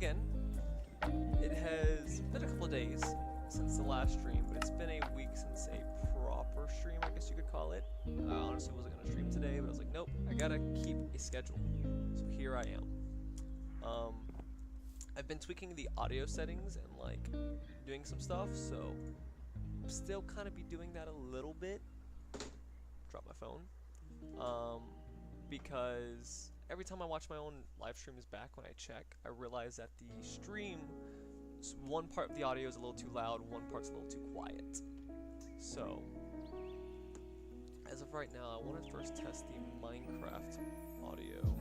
again. It has been a couple of days since the last stream, but it's been a week since a proper stream, I guess you could call it. I honestly wasn't going to stream today, but I was like, nope, I gotta keep a schedule. So here I am. I've been tweaking the audio settings and like doing some stuff, so I'm still kind of be doing that a little bit. Drop my phone. Because every time I watch my own live streams back, when I check, I realize that the stream, one part of the audio is a little too loud, one part's a little too quiet. So, as of right now, I want to first test the Minecraft audio.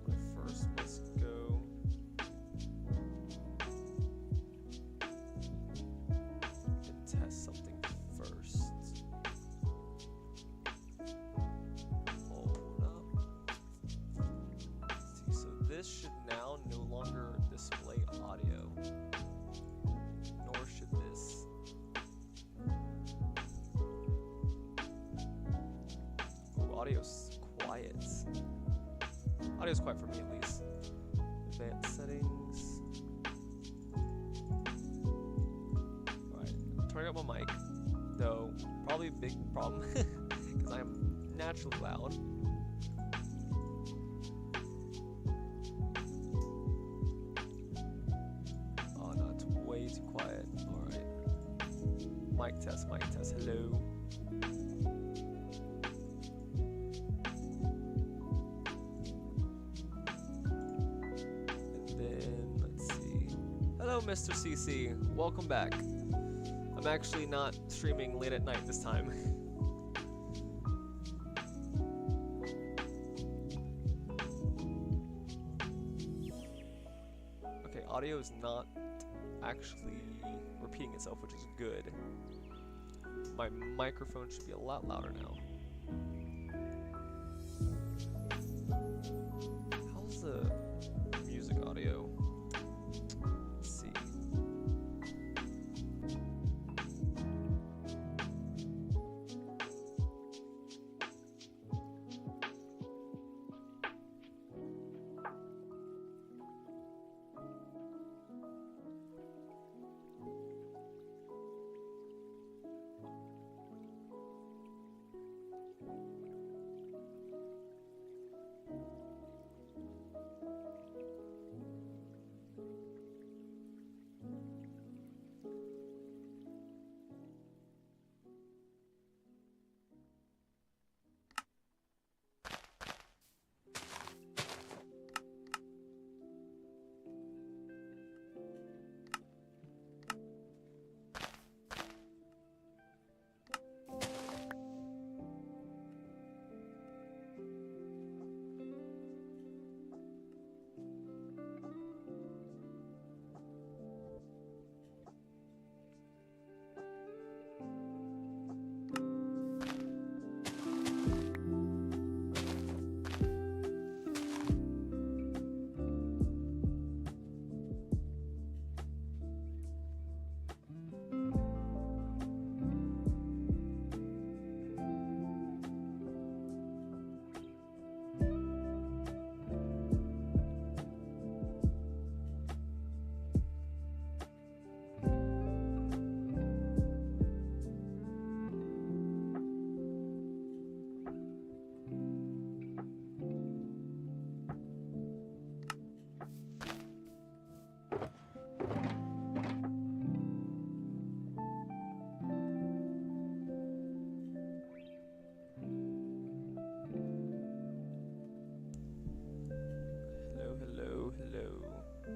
But first, let's go. And test something first. Hold up. Let's see, so this should now no longer display audio. Nor should this. Ooh, audio's quiet. Audio's quiet for me at least. Advanced settings. Alright, turning up my mic. Though, probably a big problem because I am naturally loud. Oh no, it's way too quiet. Alright. Mic test, hello. Hello, Mr. CC. Welcome back. I'm actually not streaming late at night this time. Okay, audio is not actually repeating itself, which is good. My microphone should be a lot louder now. How's the music audio?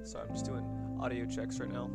Sorry, I'm just doing audio checks right now.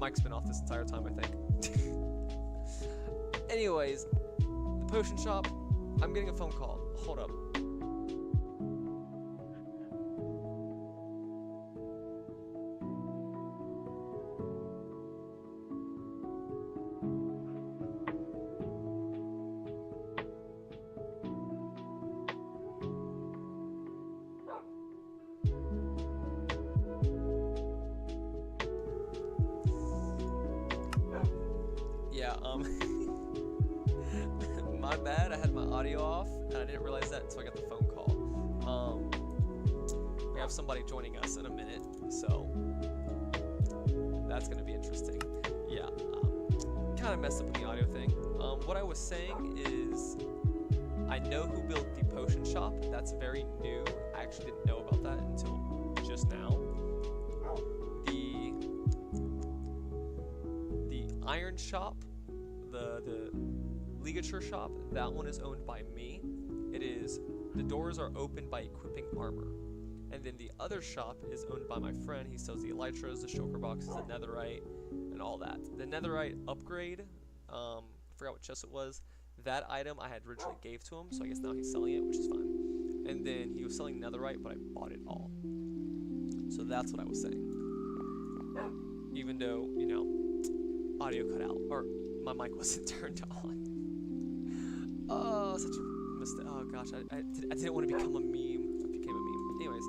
mic's been off this entire time, I think. Anyways, the potion shop. I'm getting a phone call. Hold up. Yeah, my bad, I had my audio off, and I didn't realize that until I got the phone call. We have somebody joining us in a minute, so that's gonna be interesting. Yeah, kind of messed up with the audio thing. What I was saying is, I know who built the potion shop. That's very new. I actually didn't know about that until just now. The iron shop, the ligature shop, that one is owned by me. The doors are opened by equipping armor. And then the other shop is owned by my friend. He sells the elytras, the shulker boxes, the netherite, and all that. The netherite upgrade, I forgot what chest it was. That item I had originally gave to him, so I guess now he's selling it, which is fine. And then he was selling netherite, but I bought it all. So that's what I was saying. Even though, you know, audio cut out, or my mic wasn't turned on. Oh, such a mistake. Oh gosh, I didn't want to become a meme. I became a meme. Anyways,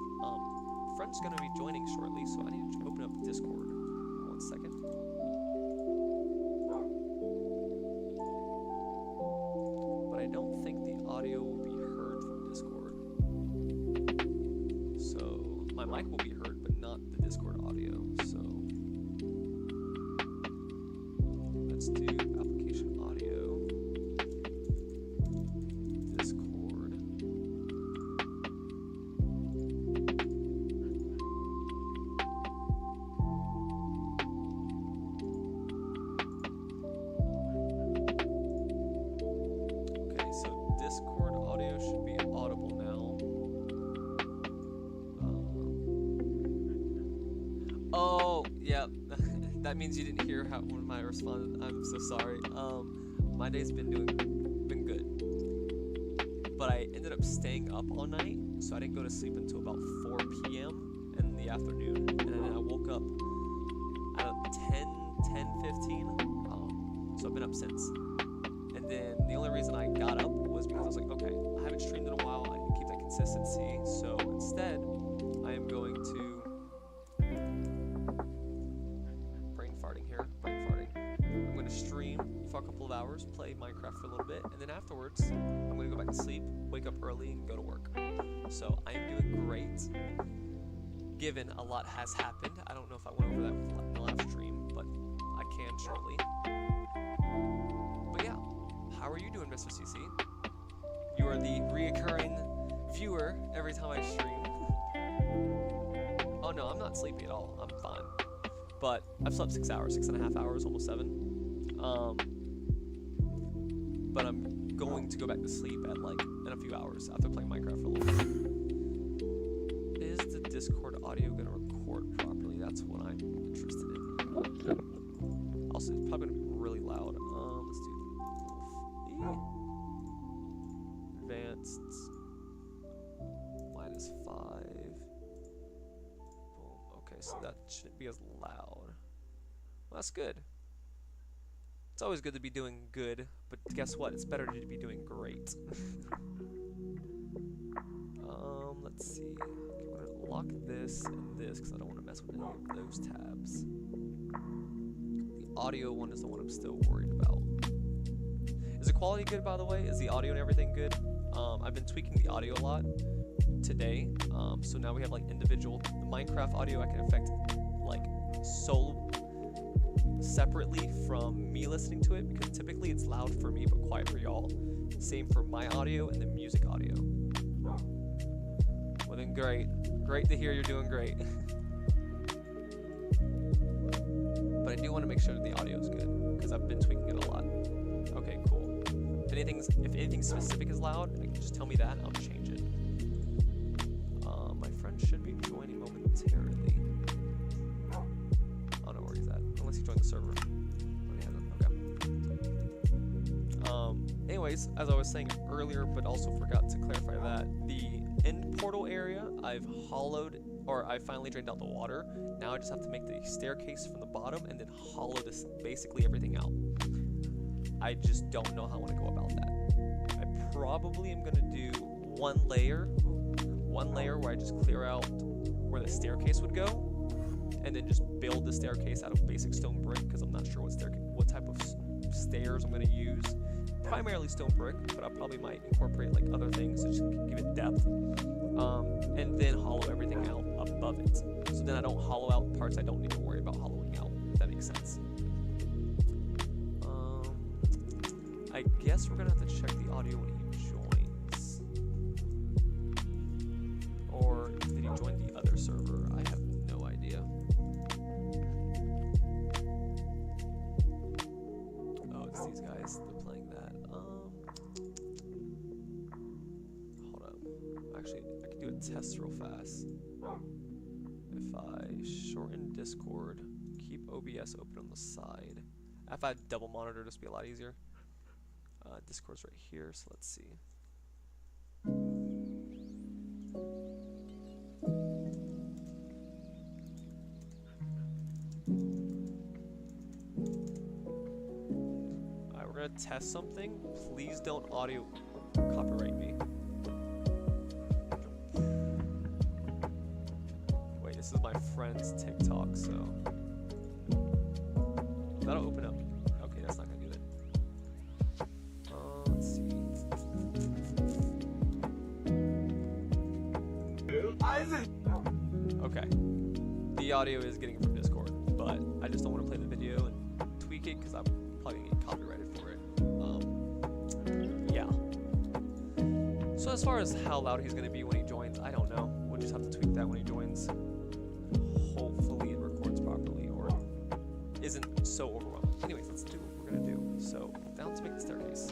friend's gonna be joining shortly, so I need to open up Discord. 1 second. But I don't think the audio will be heard from Discord. So my mic will be heard, but not the Discord audio. So let's do application audio. Discord. Okay, so Discord audio should be audible now. Oh, yeah. That means you didn't hear how one of my responded. I'm so sorry. My day's been good, but I ended up staying up all night, so I didn't go to sleep until about 4 p.m. in the afternoon, and then I woke up at 10:15. So I've been up since. And then the only reason I got up was because I was like, okay, I haven't streamed in a while. I need to keep that consistency. So instead, I am going to I'm going to stream for a couple of hours, play Minecraft for a little bit, and then afterwards, I'm going to go back to sleep, wake up early, and go to work. So I am doing great, given a lot has happened. I don't know if I went over that in the live stream, but I can shortly. But yeah, how are you doing, Mr. CC? You are the reoccurring viewer every time I stream. Oh no, I'm not sleepy at all. I'm fine. But I've slept 6 hours, 6.5 hours, almost 7. But I'm going to go back to sleep at like in a few hours after playing Minecraft for a little bit. Is the Discord audio going to record properly? That's what I'm interested in. Also, it's probably going to be really loud. Let's do advanced -5. Boom. Okay, so that shouldn't be as loud. Well, that's good. It's always good to be doing good, but guess what? It's better to be doing great. Let's see. Okay, I'm gonna lock this and this because I don't want to mess with any of those tabs. The audio one is the one I'm still worried about. Is the quality good, by the way? Is the audio and everything good? I've been tweaking the audio a lot today. So now we have like individual the Minecraft audio I can affect like separately from me listening to it, because typically it's loud for me but quiet for y'all. Same for my audio and the music audio. Well then great to hear you're doing great. But I do want to make sure that the audio is good because I've been tweaking it a lot. Okay, cool. If anything specific is loud, like, just tell me that and I'll change it. My friend should be joining momentarily. I don't know where he's at. I'm unless he joined the server. Oh, he hasn't. Okay. Anyways, as I was saying earlier, but also forgot to clarify that the end portal area I've hollowed, or I finally drained out the water. Now I just have to make the staircase from the bottom and then hollow this basically everything out. I just don't know how I want to go about that. I probably am gonna do one layer where I just clear out where the staircase would go, and then just build the staircase out of basic stone brick, because I'm not sure what type of stairs I'm gonna use. Primarily stone brick, but I probably might incorporate like other things to just give it depth. And then hollow everything out above it. So then I don't hollow out parts I don't need to worry about hollowing out, if that makes sense. I guess we're gonna have to check the audio when he joins. Or did he join the other server? I have no idea. Oh, it's these guys. They're playing that. Hold up. Actually, I can do a test real fast. If I shorten Discord, keep OBS open on the side. If I had double monitor, this would be a lot easier. Discord's right here, so let's see. Alright, we're gonna test something. Please don't audio copyright me. Wait, this is my friend's TikTok, so that'll open up. Okay, that's not gonna do it. Let's see. Okay. The audio is getting it from Discord, but I just don't want to play the video and tweak it because I'm probably gonna get copyrighted for it. Yeah. So as far as how loud he's gonna be when he joins, I don't know. We'll just have to tweak that when he joins. Hopefully it records properly or isn't so overwhelming. Anyways, let's do what we're gonna do. So down to make the staircase.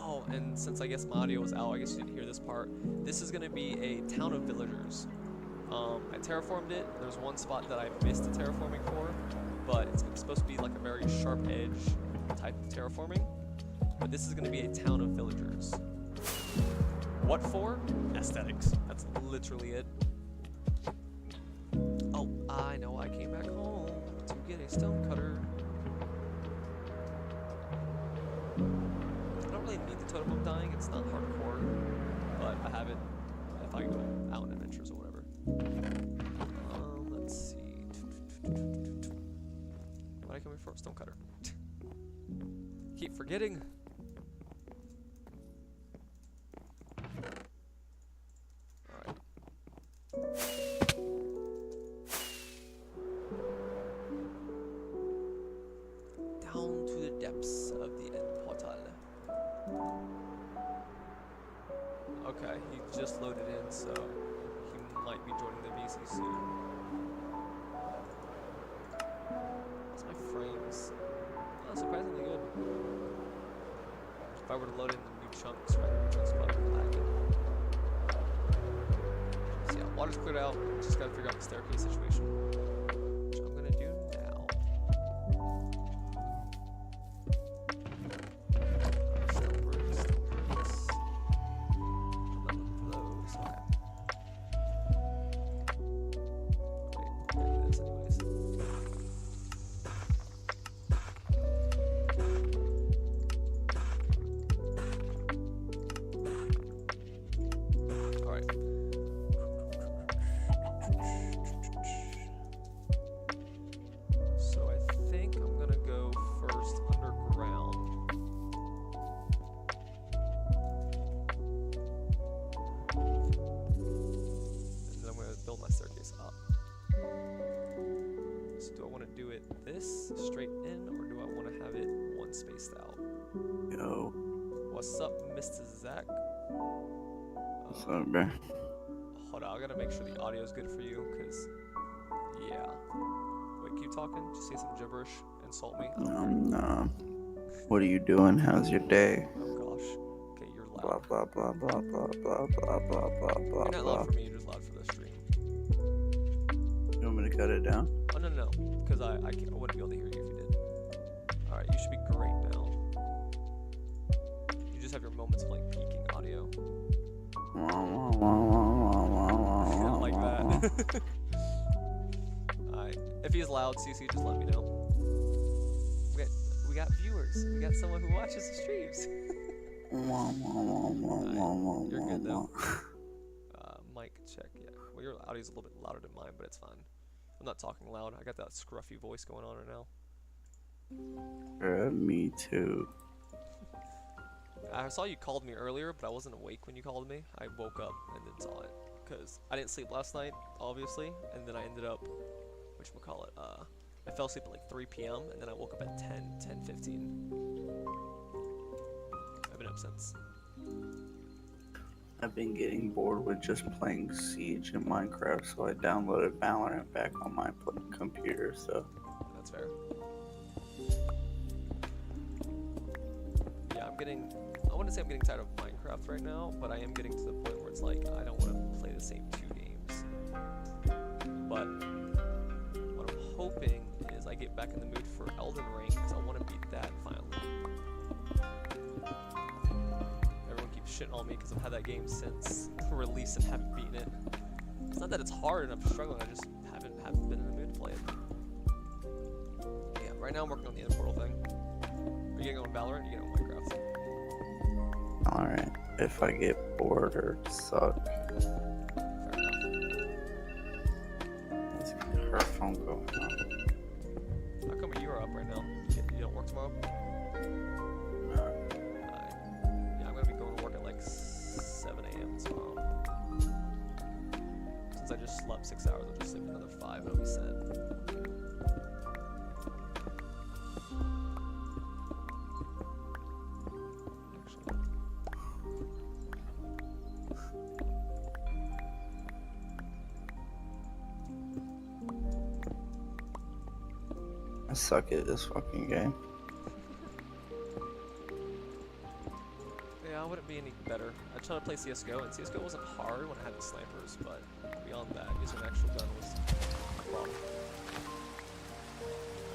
Oh, and since I guess my audio was out, I guess you didn't hear this part. This is going to be a town of villagers. I terraformed it. There's one spot that I missed the terraforming for, but it's supposed to be like a very sharp edge type of terraforming. But this is going to be a town of villagers. What for? Aesthetics. That's literally it. Oh, I know I came back home to get a stone cutter. I don't really need the totem of dying, it's not hardcore, but I have it if I go out on adventures or whatever. Let's see. What did I come here for? Stone cutter. Keep forgetting. Alright. Down to the depths of the end portal. Okay, he just loaded in, so he might be joining the VC soon. That's my frames. Oh, surprisingly good. If I were to load in the new chunks, right, the chunks probably lagging. So yeah, water's cleared out. Just gotta figure out the staircase situation, which I'm gonna do now. Stone bricks. I'm not looking for those. Okay. Wait, where are these anyways? Alright. So I think I'm gonna go first underground. And then I'm gonna build my staircase up. So do I want to do it this straight in, or do I want to have it one spaced out? Yo, What's up, Mr. Zach? what's up, bro? Hold on, I gotta make sure the audio is good for you, cause yeah. Wait, keep talking. Just say some gibberish. Insult me. Nah. What are you doing? How's your day? Oh gosh. Okay, you're Blah loud. blah blah blah blah blah blah blah blah blah You're not blah. loud for me. You're just loud for the stream. You want me me to cut it down? Oh, no, because I wouldn't be able to hear you if you did. Alright, you should be great now. You just have your moments of, like, peaking audio. Like that. Alright, if he's loud, CC, just let me know. We got viewers. We got someone who watches the streams. Right, you're good, though. Mic check, yeah. Well, your audio's a little bit louder than mine, but it's fine. I'm not talking loud. I got that scruffy voice going on right now. Me too. I saw you called me earlier, but I wasn't awake when you called me. I woke up and then saw it. Because I didn't sleep last night, obviously. And then I ended up, whatchamacallit, I fell asleep at like 3 p.m. and then I woke up at 10:15. I've been up since. I've been getting bored with just playing Siege and Minecraft, so I downloaded Valorant back on my computer, so... That's fair. Yeah, I wouldn't say I'm getting tired of Minecraft right now, but I am getting to the point where it's like, I don't want to play the same 2 games. But, what I'm hoping is I get back in the mood for Elden Ring, because I want to beat that finally. Shitting on me because I've had that game since release and haven't beaten it. It's not that it's hard and I'm struggling, I just haven't been in the mood to play it. Yeah, right now I'm working on the end portal thing. Are you getting on Valorant or are you getting on Minecraft? Alright, if I get bored or suck. Fair enough. Let's get her phone going on. How come you are up right now? You don't work tomorrow? Yeah, I'm gonna be going to work at like 7 a.m. tomorrow. Since I just slept 6 hours, I'll just sleep another 5 and I'll be set. I suck at this fucking game. Yeah, I wouldn't be any better. I tried to play CSGO, and CSGO wasn't hard when I had the snipers, but beyond that, using an actual gun was a problem.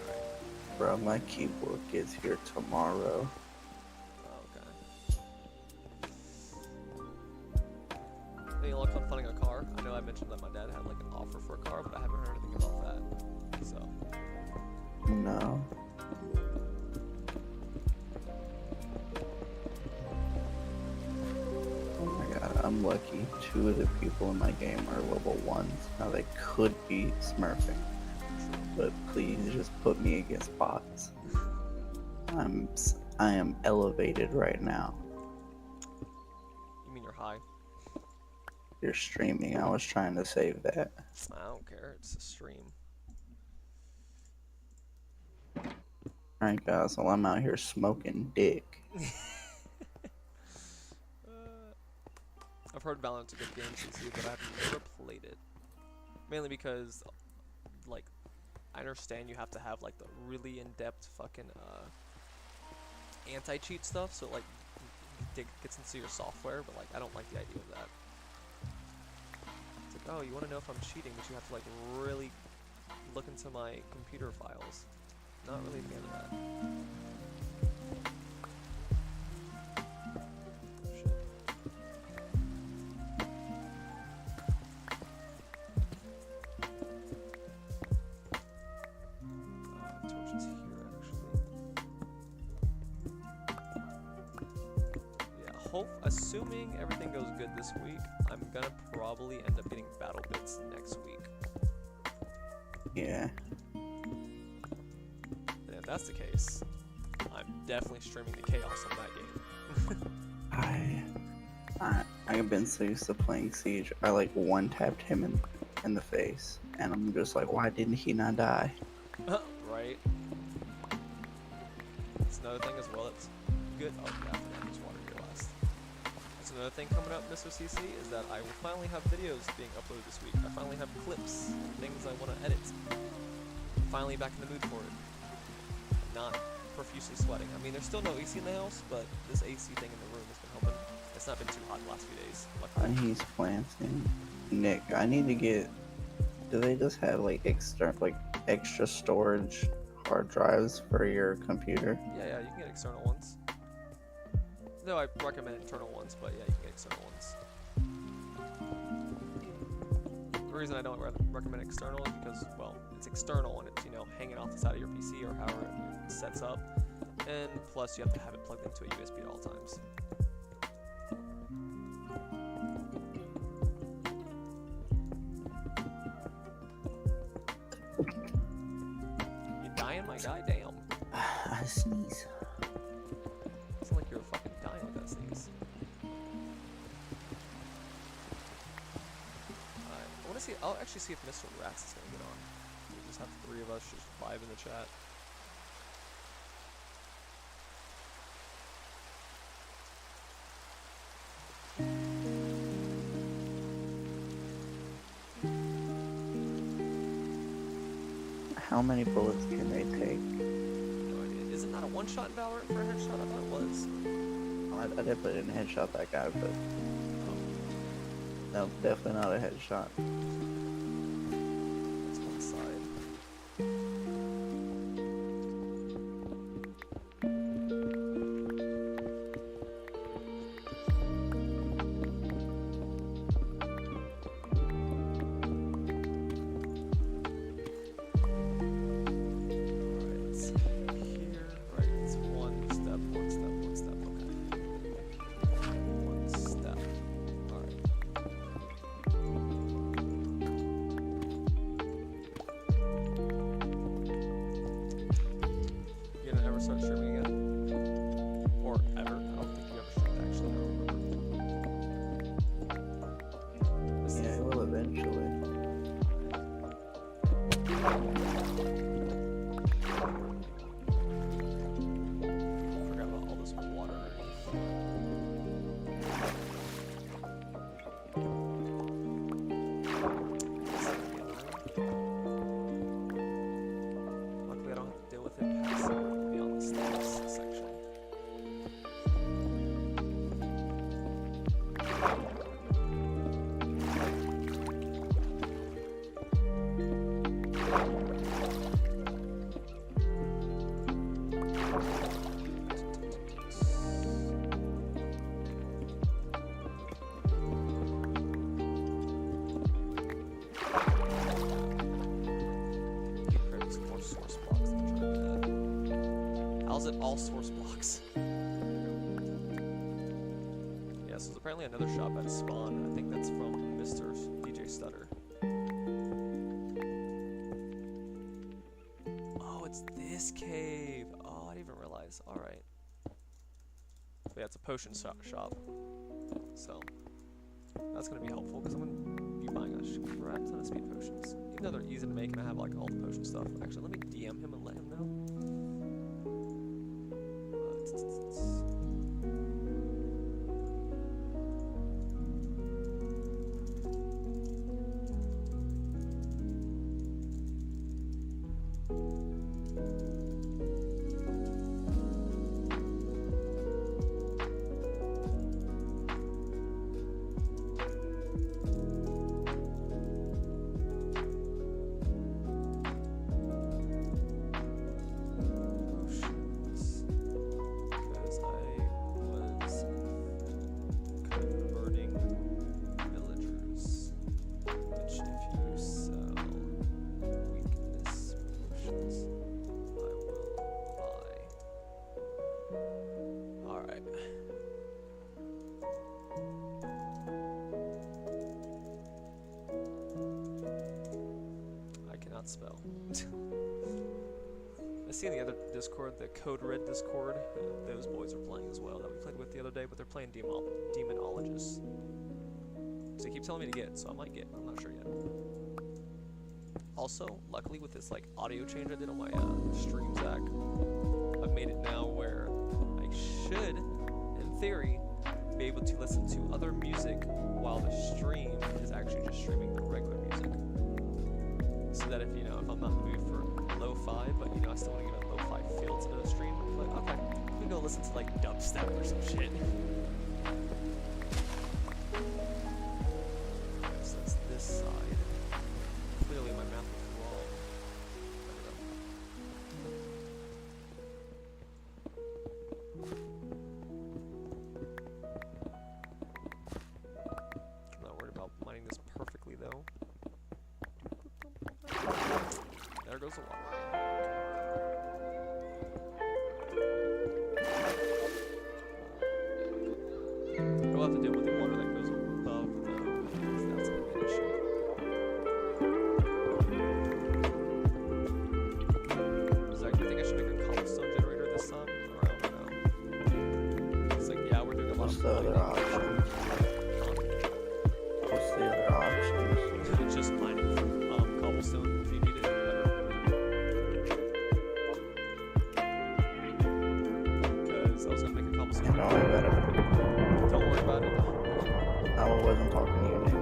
Alright. Bro, my keyboard gets here tomorrow. Oh, okay. Any luck on finding a car? I know I mentioned that my dad had like an offer for a car, but I haven't heard anything about that. So. No. Oh my god, I'm lucky. 2 of the people in my game are level 1s. Now they could be smurfing. But please just put me against bots. I am elevated right now. You mean you're high? You're streaming. I was trying to save that. I don't care. It's a stream. Alright guys, well I'm out here smoking dick. I've heard Valorant's a good game, CC, but I've never played it. Mainly because, like, I understand you have to have, like, the really in-depth fucking, anti-cheat stuff, so, like, it gets into your software, but, like, I don't like the idea of that. It's like, oh, you want to know if I'm cheating, but you have to, like, really look into my computer files. Not really a fan of that. Oh, shit. Torch is here, actually. Yeah, assuming everything goes good this week, I'm gonna probably end up getting battle bits next week. Yeah. And if that's the case, I'm definitely streaming the chaos on that game. I've been so used to playing Siege. I like one-tapped him in the face, and I'm just like, why didn't he not die? Right. That's another thing as well. It's good. Oh, yeah, I forgot there's water here last. That's another thing coming up, Mr. CC, is that I will finally have videos being uploaded this week. I finally have clips, things I want to edit. I'm finally back in the mood for it. Not profusely sweating. I mean, there's still no AC in the house, but this AC thing in the room has been helping. It's not been too hot the last few days. Luckily. He's planting. Nick, I need to get Do they just have like extra storage hard drives for your computer? Yeah, you can get external ones. Though I recommend internal ones, but yeah, you can get external ones. The reason I don't recommend external is because, well, it's external and it's, you know, hanging off the side of your PC or however it sets up. And plus, you have to have it plugged into a USB at all times. You dying, my guy? Damn. I sneeze. It's like you're fucking dying with that sneeze. I want to see. I'll actually see if Mr. Rats is gonna get on. We just have three of us just vibe in the chat. How many bullets can they take? No idea. Is it not a one-shot in Valorant for a headshot? I thought it was. I did put in headshot that guy, but no, definitely not a headshot. That's one side. Start streaming again? Or ever? I don't think you ever streamed, actually. I don't remember. Yeah, it will eventually. I forgot about all this water Luckily, I don't have to deal with it past beyond the stats section. How's it all source blocks? Yeah, so there's apparently another shop at Spawn. I think that's from Mr. DJ Stutter. Oh, it's this cave. Oh, I didn't even realize. Alright. Yeah, it's a potion shop. So, that's going to be helpful because I'm going to be buying a crap ton of speed potions. Even though they're easy to make and I have like all the potion stuff. Actually, let me DM him and let him know. Spell. I see in the other Discord, the Code Red Discord, those boys are playing as well that we played with the other day, but they're playing Demonologists. So they keep telling me to get, so I might get, I'm not sure yet. Also, luckily with this like audio change I did on my stream Zach, I've made it now where I should, in theory, be able to listen to other music while the stream is actually just streaming the regular music. So that if, you know, if I'm not in the mood for lo-fi, but, you know, I still want to give a lo-fi feel to the stream, I'm like, okay, we can go listen to, like, dubstep or some shit. So that's this side. Hopefully have to deal with the water that goes above the buildings. That's gonna be an issue. I think I should make a cobblestone generator this time. Or I don't know. It's like, yeah, we're doing a lot What's of the other option? What's the other option? Just mining cobblestone if you need it. Because I was gonna make a cobblestone. Don't worry about it. Don't worry about it. I wasn't talking to you, Nick.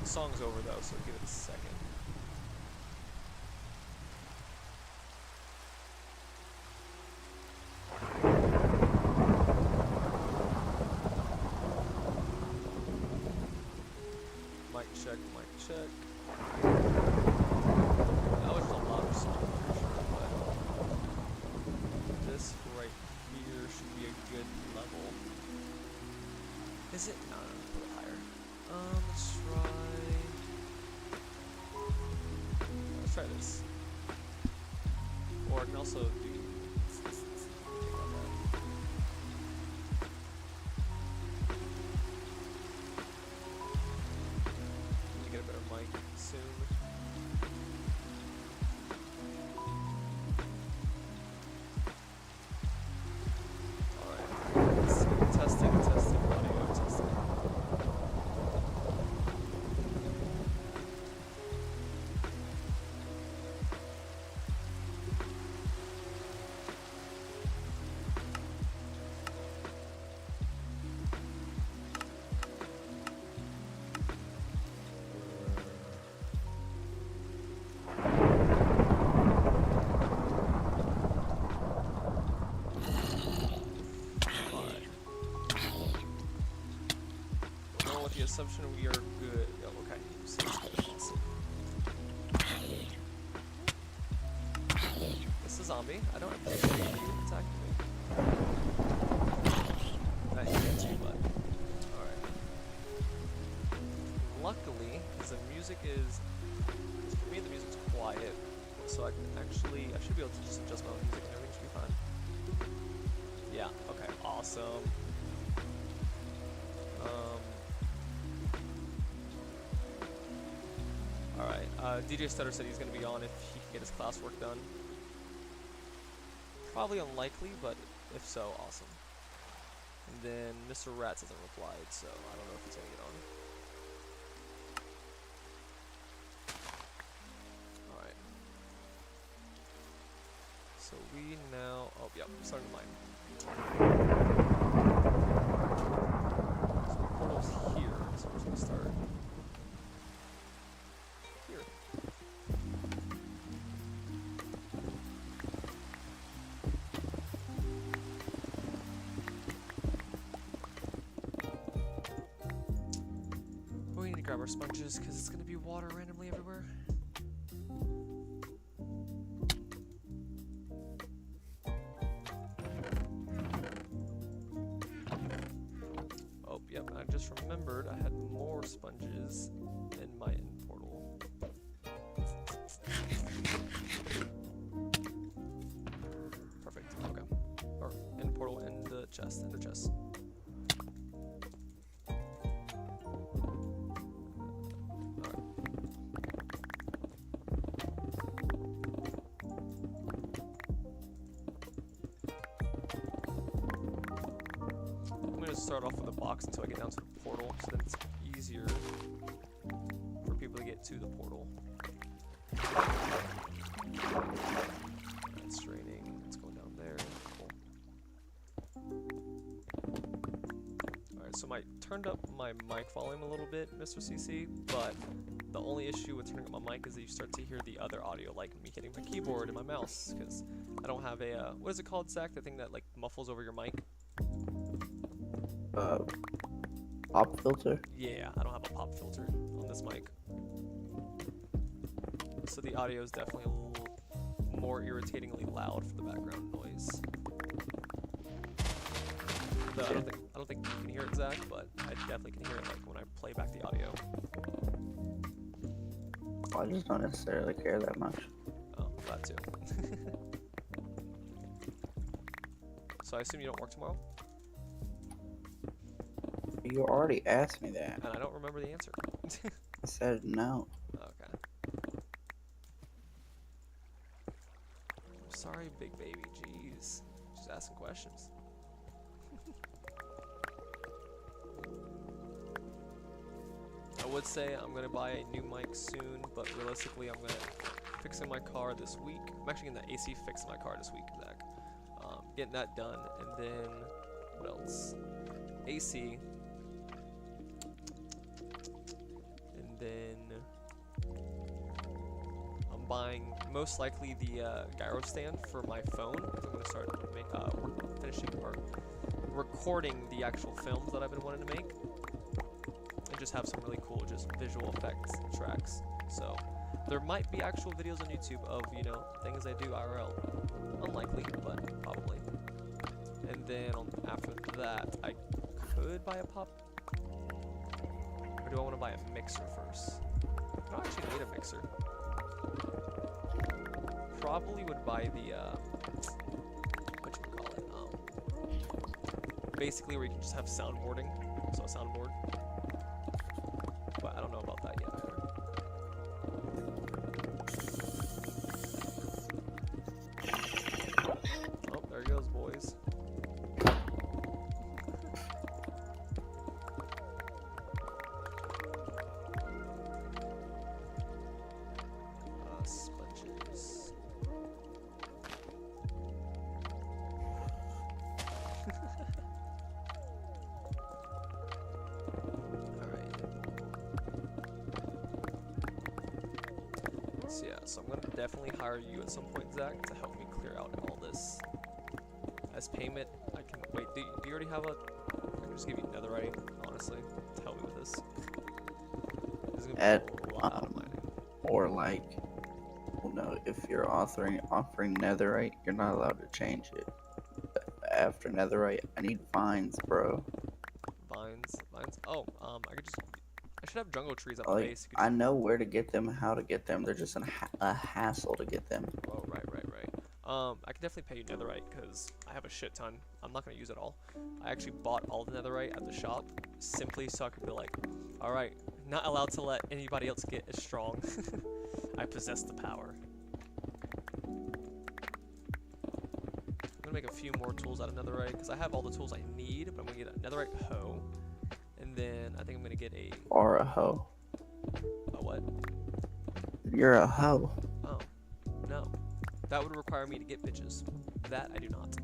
Song's over though, so give it a second. Mic check, mic check. That was a louder song for sure, but this right here should be a good level. Is it? No, no, put it higher. Let's try this. Or I can also do need to get a better mic soon. Alright. Let's see. Testing, audio testing. The assumption we are good. Oh, okay. So awesome. This is a zombie. I don't appreciate you attacking me. Not you get too, but alright. Luckily, because the music is, for me the music's quiet, so I can actually, I should be able to just adjust my own music and everything should be fine. Yeah, okay, awesome. Alright, DJ Stutter said he's going to be on if he can get his classwork done. Probably unlikely, but if so, awesome. And then Mr. Rats hasn't replied, so I don't know if he's going to get on. Alright. So we now... Oh, yeah, I'm starting to mine. So the portal's here, so we're just going to start... here. But we need to grab our sponges, because it's going to be water randomly everywhere. Oh, yep. and I just remembered I had more sponges in my end portal. Perfect. Okay. Or end portal in the chest. In the chest. Start off with a box until I get down to the portal, so then it's easier for people to get to the portal. It's draining, it's going down there. Cool. Alright, so I turned up my mic volume a little bit, Mr. CC, but the only issue with turning up my mic is that you start to hear the other audio, like me hitting my keyboard and my mouse, because I don't have a, what is it called, Zach? The thing that like muffles over your mic? Pop filter? Yeah, I don't have a pop filter on this mic. So the audio is definitely a little more irritatingly loud for the background noise. Though I don't think you can hear it, Zach, but I definitely can hear it like when I play back the audio. Well, I just don't necessarily care that much. Oh, that too. So I assume you don't work tomorrow? You already asked me that. And I don't remember the answer. I said no. Okay. I'm sorry, big baby. Jeez. Just asking questions. I would say I'm going to buy a new mic soon, but realistically I'm going to fixing my car this week. I'm actually getting the AC fixed in my car this week, Zach. Getting that done, and then what else? AC. Then I'm buying most likely the gyro stand for my phone, because I'm going to start finishing or recording the actual films that I've been wanting to make, and just have some really cool just visual effects tracks. So there might be actual videos on YouTube of, you know, things I do IRL. Unlikely, but probably. And then after that, I could buy a pop. Or do I want to buy a mixer first? I don't actually need a mixer. Probably would buy the, whatchamacallit, basically where you can just have soundboarding, so a soundboard. But I don't know about that yet either. Oh, there he goes, boys. Sponges. Alright. So yeah, so I'm gonna definitely hire you at some point, Zach, to help me clear out all this. As payment, I can wait. Do you already have a? I can just give you netherite, honestly, to help me with this. This is gonna be a lot of mining. Or like, well, no, if you're offering netherite, you're not allowed to change it. After netherite, I need vines, bro. Vines. Oh, I should have jungle trees at the Like, base. I know where to get them, how to get them. They're just a hassle to get them. Oh, right. I can definitely pay you netherite because I have a shit ton. I'm not gonna use it all. I actually bought all the netherite at the shop simply so I could be like, all right, not allowed to let anybody else get as strong. I possess the power. I'm gonna make a few more tools out of netherite because I have all the tools I need, but I'm gonna get a netherite hoe, and then I think I'm gonna get a. Or a hoe. A what? You're a hoe. Oh, no. That would require me to get bitches. That I do not.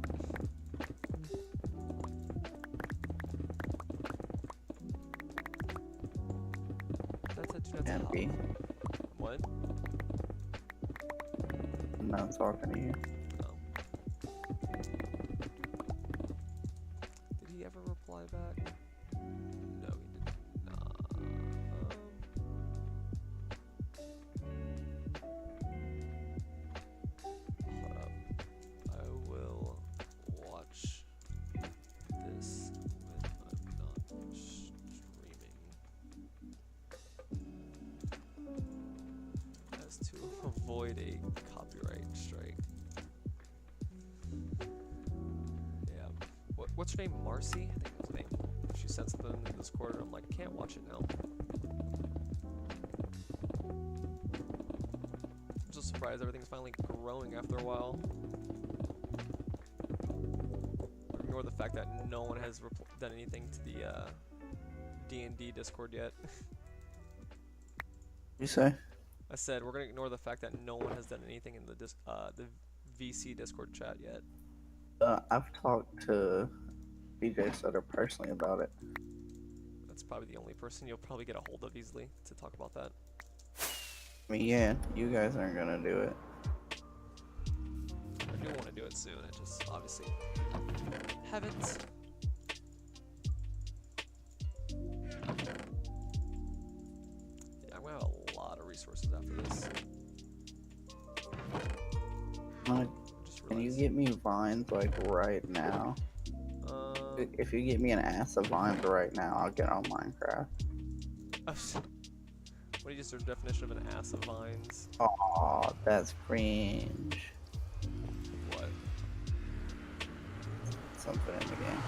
Can't be. What? I'm not talking to you. Oh. Did he ever reply back? No, he didn't. Hold up. I will watch this when I'm not what's her name? Marcy? I think that's her name. She sent something in the Discord, and I'm like, I can't watch it now. I'm just surprised everything's finally growing after a while. Ignore the fact that no one has done anything to the D&D Discord yet. You say? I said we're gonna ignore the fact that no one has done anything in the VC Discord chat yet. I've talked to BJ Sutter personally about it. That's probably the only person you'll probably get a hold of easily to talk about that. I mean, yeah, you guys aren't gonna do it. I do want to do it soon. I just obviously haven't. Yeah, I'm gonna have a lot of resources after this. Can you get me vines like right now? If you get me an ass of vines right now, I'll get on Minecraft. What is your definition of an ass of vines? Aw, that's cringe. What? Something in the game.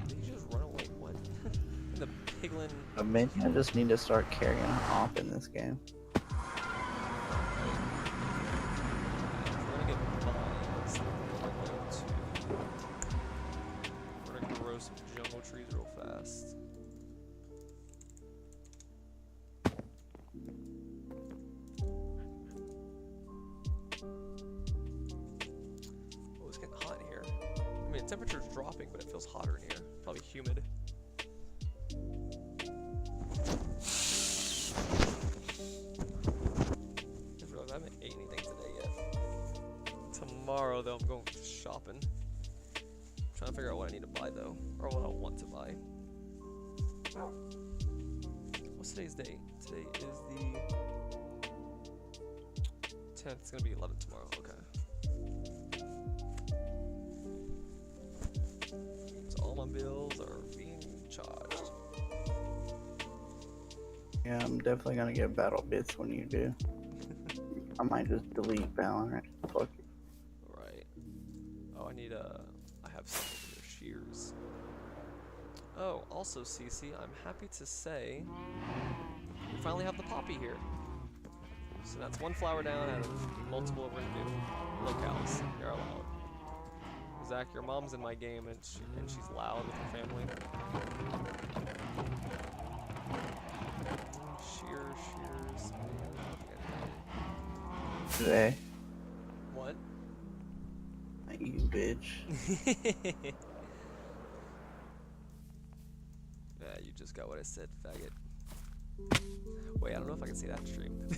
Did you just run away? What? The piglin. Maybe I just need to start carrying off in this game. We're gonna grow some jungle trees real fast. Oh, it's getting hot in here. I mean, the temperature's dropping, but it feels hotter in here. Probably humid. I haven't ate anything today yet. Tomorrow, though, I'm going shopping. Trying to figure out what I need to buy, though, or what I want to buy. What's today's date? Today is the 10th. It's gonna be 11 tomorrow. Okay. So all my bills are being charged. Yeah, I'm definitely gonna get battle bits when you do. I might just delete Valorant. Fuck it. Right. Oh, I need I have some of their shears. Oh, also, Cece, I'm happy to say we finally have the poppy here. So that's one flower down out of multiple we're gonna do. Locales. You're allowed. Zach, your mom's in my game and she's loud with her family. Shears. Today. What? You bitch. Yeah, you just got what I said, faggot. Wait, I don't know if I can say that in stream.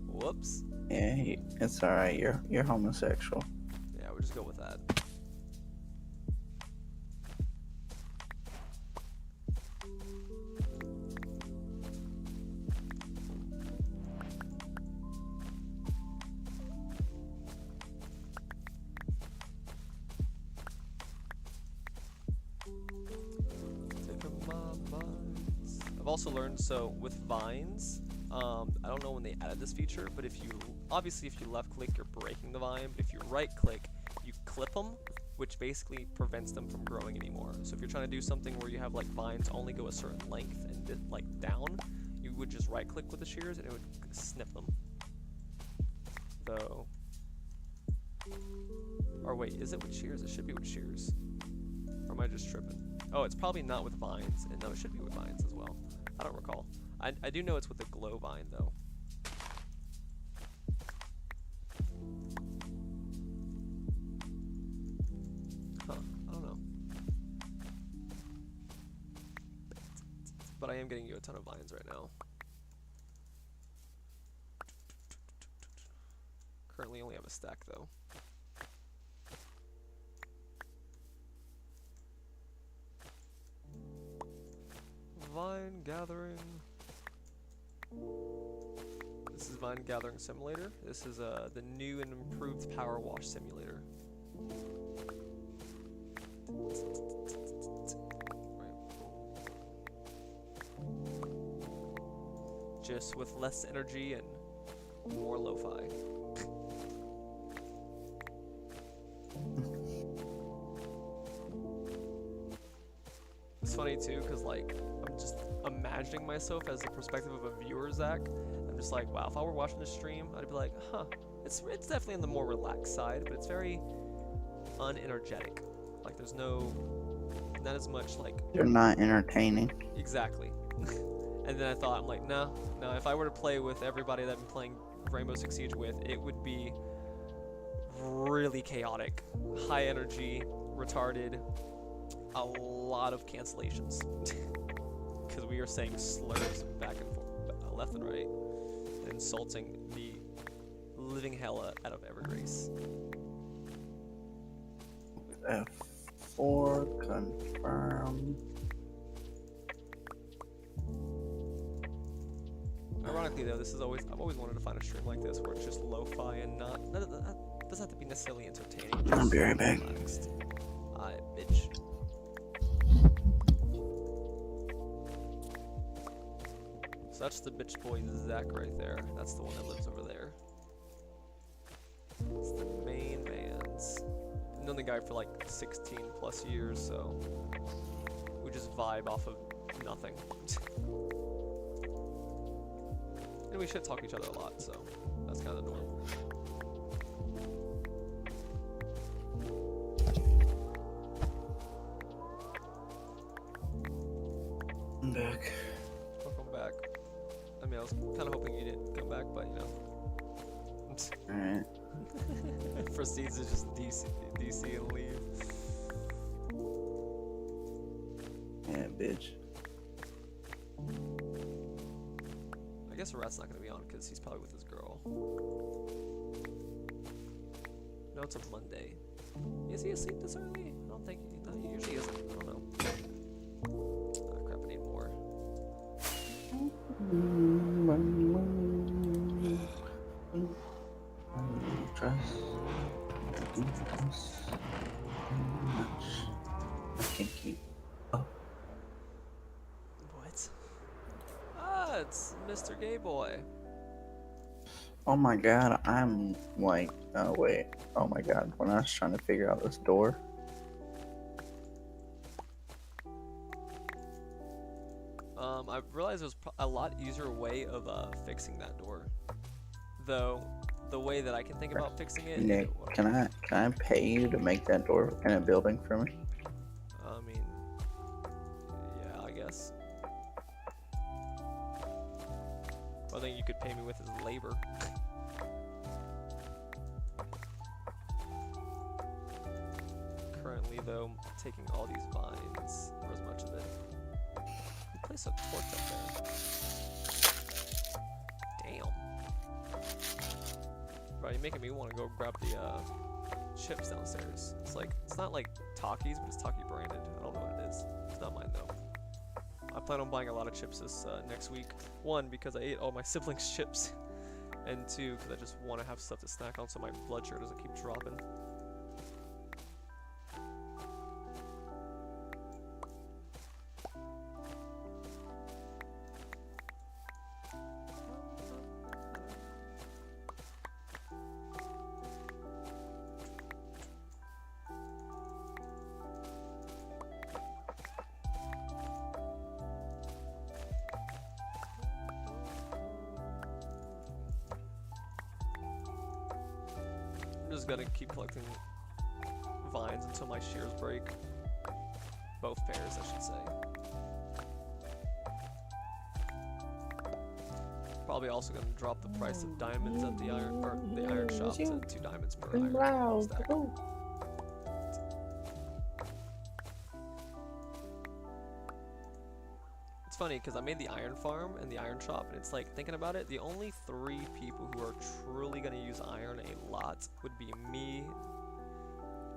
Whoops. Yeah, it's alright. You're homosexual. Yeah, we'll just go with that. I've also learned, so with vines, I don't know when they added this feature, but if you left click, you're breaking the vine, but if you right click, you clip them, which basically prevents them from growing anymore. So if you're trying to do something where you have like vines only go a certain length and like down, you would just right click with the shears and it would snip them. So, or wait, is it with shears? It should be with shears. Or am I just tripping? Oh, it's probably not with vines. And no, it should be with vines as well. I don't recall. I do know it's with the glow vine though. Huh, I don't know. But I am getting you a ton of vines right now. Currently only have a stack though. Vine gathering. This is Vine Gathering Simulator. This is the new and improved Power Wash Simulator. just with less energy and more lo-fi. It's funny too, because like I'm just imagining myself as the perspective of a viewer, Zach. I'm just like, wow, if I were watching this stream, I'd be like, huh, it's definitely on the more relaxed side, but it's very unenergetic. Like there's not as much like. They're not entertaining. Exactly. And then I thought, I'm like, no, if I were to play with everybody that I've been playing Rainbow Six Siege with, it would be really chaotic, high energy, retarded, a lot of cancellations. Because we are saying slurs back and forth, left and right, and insulting the living hell out of every race. F4 confirm. Ironically though, I've always wanted to find a stream like this where it's just lo-fi and not doesn't have to be necessarily entertaining. I'll be right back. Alright, bitch. So that's the bitch boy Zach right there. That's the one that lives over there. It's the main man's. I've known the guy for like 16 plus years, so we just vibe off of nothing. And we shit talk each other a lot, so that's kind of normal. I'm back. Welcome back. I mean, I was kind of hoping you didn't come back, but you know. Alright. Proceeds to just DC and leave. Yeah, bitch. I guess Rat's not gonna be on because he's probably with his girl. No, it's a Monday. Is he asleep this early? I don't think he usually isn't. I don't know. Ah, crap, I need more. I can keep up. What? Ah, it's Mr. Gay Boy. Oh my god, I'm like, oh wait, oh my god, when I was trying to figure out this door. I realized there was a lot easier way of fixing that door. Though, the way that I can think about fixing it... Nick, can I pay you to make that door in a building for me? I mean, yeah, I guess. I think you could pay me with his labor. Currently, though, taking all these vines, or as much of it. You place a torch up there. Damn. Bro, you're making me want to go grab the chips downstairs. It's not like Takis, but it's Taki branded. I don't know what it is. It's not mine though. I plan on buying a lot of chips this next week. One, because I ate all my siblings' chips, and two, because I just want to have stuff to snack on so my blood sugar doesn't keep dropping. I'm just gonna keep collecting vines until my shears break. Both pairs, I should say. Probably also gonna drop the price of diamonds at the iron shop to 2 diamonds per iron stack. It's funny because I made the iron farm and the iron shop, and it's like, thinking about it, the only 3 people who are truly gonna use iron a lot would be me,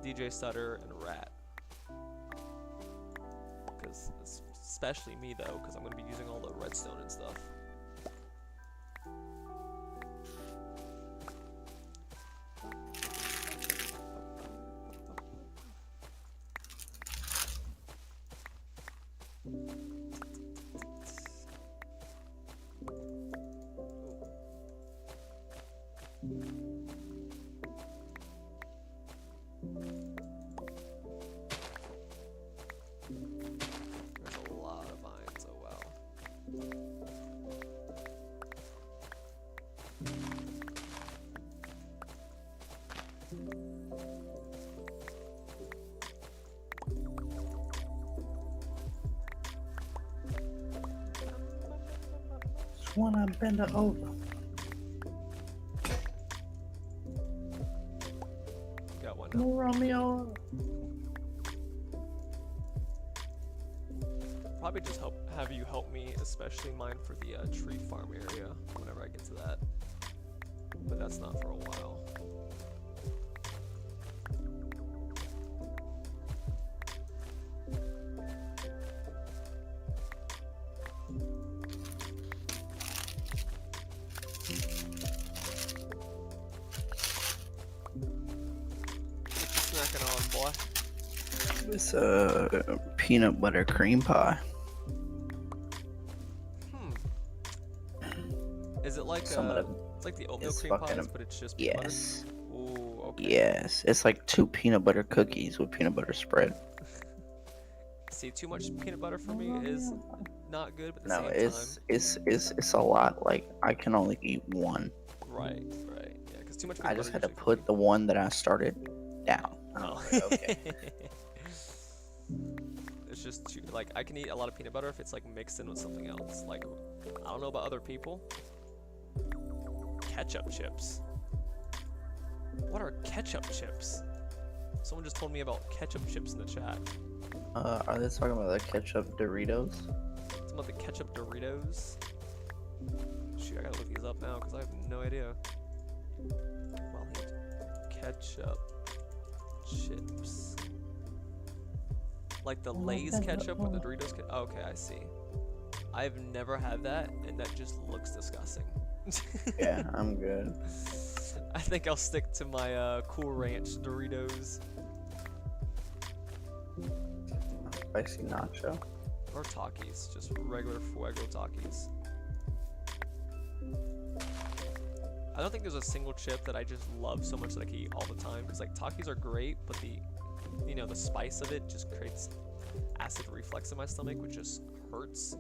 DJ Sutter, and Rat. Because especially me though, because I'm gonna be using all the redstone and stuff. There's a lot of vines. Oh wow. Just wanna bend it over. Got one now. Romeo. Probably just have you help me, especially mine for the tree farm area whenever I get to that. But that's not for a while. What you snacking on, boy? It's a peanut butter cream pie. Is it like Some of them it's like the oatmeal is cream fucking pies, but it's just peanut Yes. butter? Ooh, okay. Yes. It's like 2 peanut butter cookies with peanut butter spread. See, too much peanut butter for me is not good, but at the No, same it's a lot. Like I can only eat one. time. Right. Yeah, because too much peanut I just had butter to usually put the one that I started down. Oh. Okay. It's just too, like, I can eat a lot of peanut butter if it's like mixed in with something else. Like, I don't know about other people. Ketchup chips. What are ketchup chips? Someone just told me about ketchup chips in the chat. Are they talking about the ketchup Doritos? It's about the ketchup Doritos. Shoot, I gotta look these up now because I have no idea. Well, ketchup chips. Like the Lay's ketchup with the Doritos ketchup? Oh, okay, I see. I've never had that, and that just looks disgusting. Yeah, I'm good. I think I'll stick to my Cool Ranch Doritos. Spicy nacho. Or Takis, just regular Fuego Takis. I don't think there's a single chip that I just love so much that I can eat all the time. Because like Takis are great, but the spice of it just creates acid reflux in my stomach, which just hurts.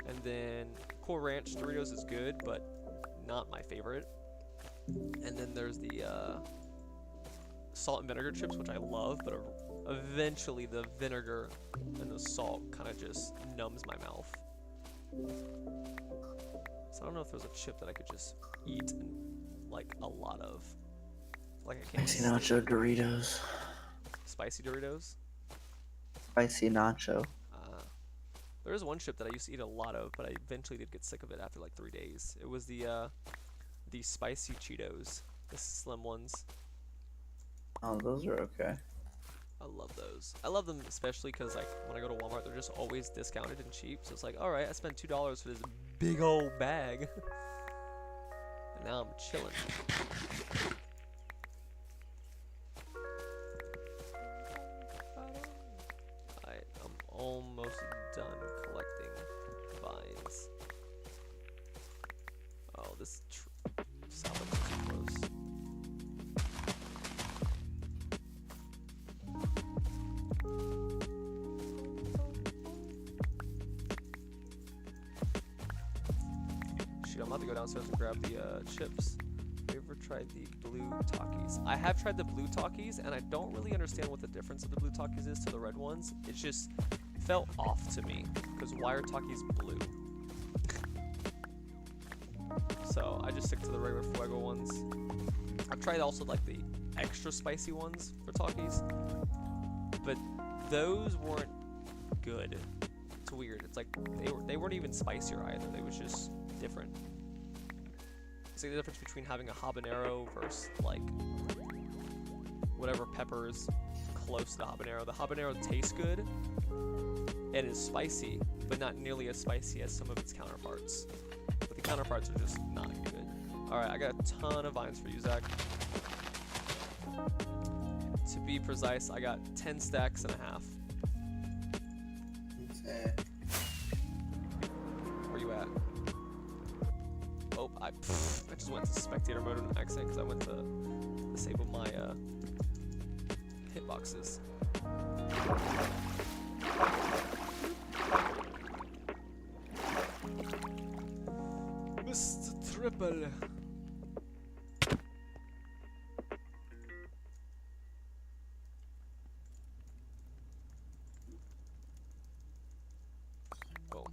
And then Cool Ranch Doritos is good, but not my favorite. And then there's the salt and vinegar chips, which I love, but eventually the vinegar and the salt kind of just numbs my mouth. So I don't know if there's a chip that I could just eat like a lot of. Like I can't. Spicy nacho Doritos. Spicy Doritos. Spicy nacho. There is one chip that I used to eat a lot of, but I eventually did get sick of it after like 3 days. It was the spicy Cheetos, the slim ones. Oh, those are okay. I love those. I love them especially because like when I go to Walmart, they're just always discounted and cheap. So it's like, all right, I spent $2 for this big old bag, and now I'm chilling. Alright, I'm almost done collecting vines. Oh, this salad is too close. Shoot, I'm about to go downstairs and grab the chips. Have you ever tried the blue Takis? I have tried the blue Takis, and I don't really understand what the difference of the blue Takis is to the red ones. It just felt off to me, because why are Takis blue? So I just stick to the regular Fuego ones. I've tried also like the extra spicy ones for Takis, but those weren't good. It's weird. It's like they weren't even spicier either. They was just different. It's like the difference between having a habanero versus like whatever pepper is close to the habanero. The habanero tastes good and is spicy, but not nearly as spicy as some of its counterparts. But the counterparts are just not good. Alright, I got a ton of vines for you, Zach. To be precise, I got 10 stacks and a half. Where you at? Oh, I just went to spectator mode on accident because I went to disable my hitboxes. Mr. Triple.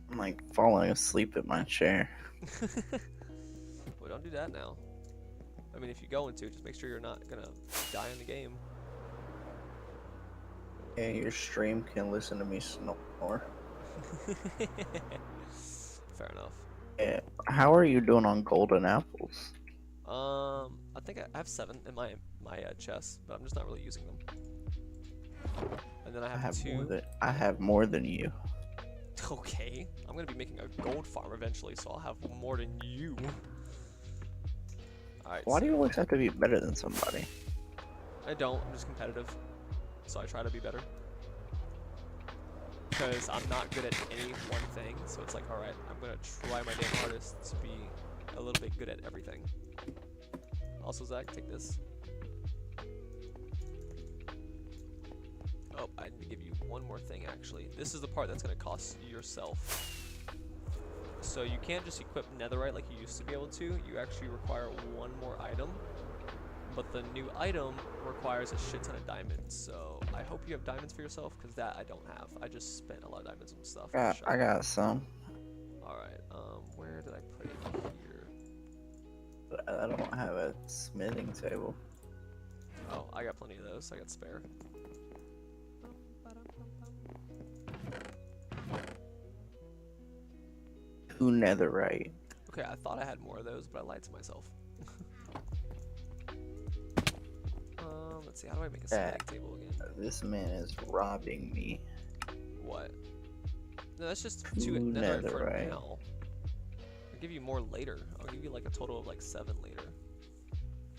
I'm like falling asleep in my chair. Well, don't do that now. I mean, if you go into it, just make sure you're not gonna die in the game. Yeah, your stream can listen to me snore. Fair enough. Yeah. How are you doing on golden apples? I think I have 7 in my chest, but I'm just not really using them. And then I have 2. I have more than you. Okay, I'm gonna be making a gold farm eventually, so I'll have more than you. Alright. Why do you always have to be better than somebody? I don't. I'm just competitive, so I try to be better. Because I'm not good at any one thing, so it's like, alright, I'm gonna try my damn hardest to be a little bit good at everything. Also, Zach, take this. Oh, I need to give you one more thing, actually. This is the part that's going to cost you yourself. So you can't just equip netherite like you used to be able to. You actually require one more item. But the new item requires a shit ton of diamonds. So I hope you have diamonds for yourself, because that I don't have. I just spent a lot of diamonds on stuff. I got some. Alright, where did I put it here? But I don't have a smithing table. Oh, I got plenty of those. I got spare. 2 netherite. Okay, I thought I had more of those, but I lied to myself. Let's see, how do I make a smithing table again? This man is robbing me. What? No, that's just 2 netherite for now. I'll give you more later. I'll give you like a total of like 7 later.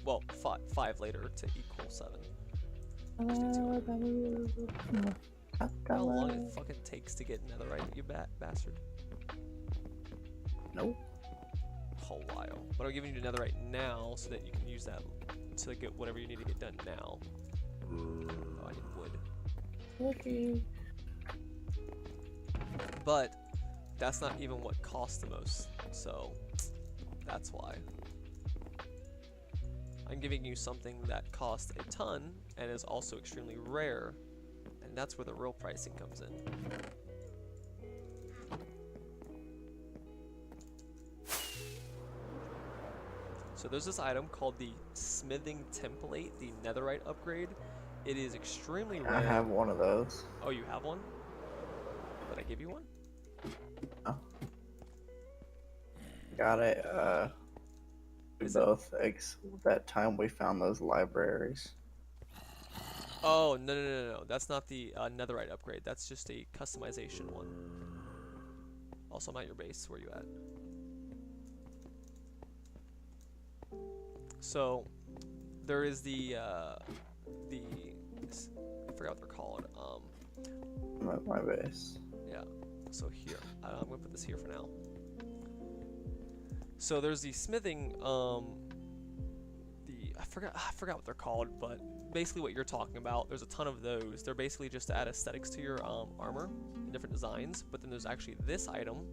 Well, 5 later to equal 7. Just need 2. How long it fucking takes to get netherite, you bastard? Nope. A whole while. But I'm giving you netherite now so that you can use that to get whatever you need to get done now. Oh, I need wood. Okay. But that's not even what costs the most, so that's why. I'm giving you something that costs a ton and is also extremely rare, and that's where the real pricing comes in. So there's this item called the smithing template, the netherite upgrade. It is extremely rare. I have one of those. Oh, you have one? Did I give you one? Oh. Got it, that time we found those libraries. Oh, no. That's not the netherite upgrade. That's just a customization one. Also, I'm at your base. Where are you at? So, there is I forgot what they're called. I'm at my base. Yeah. So here, I'm gonna put this here for now. So there's the smithing, I forgot what they're called, but basically what you're talking about. There's a ton of those. They're basically just to add aesthetics to your armor in different designs. But then there's actually this item,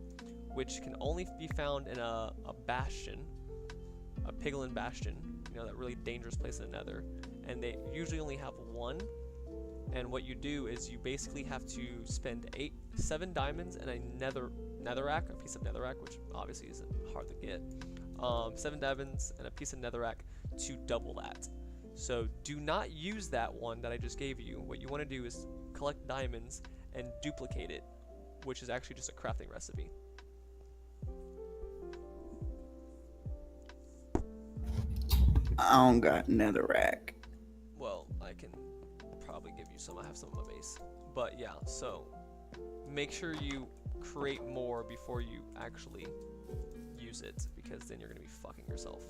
which can only be found in a bastion, a piglin bastion. You know, that really dangerous place in the Nether, and they usually only have one. And what you do is you basically have to spend 7 diamonds and a netherrack, a piece of netherrack, which obviously isn't hard to get. 7 diamonds and a piece of netherrack to double that. So do not use that one that I just gave you. What you want to do is collect diamonds and duplicate it, which is actually just a crafting recipe. I don't got netherrack. Well, I can probably give you some. I have some on my base. But yeah, so make sure you create more before you actually use it, because then you're going to be fucking yourself.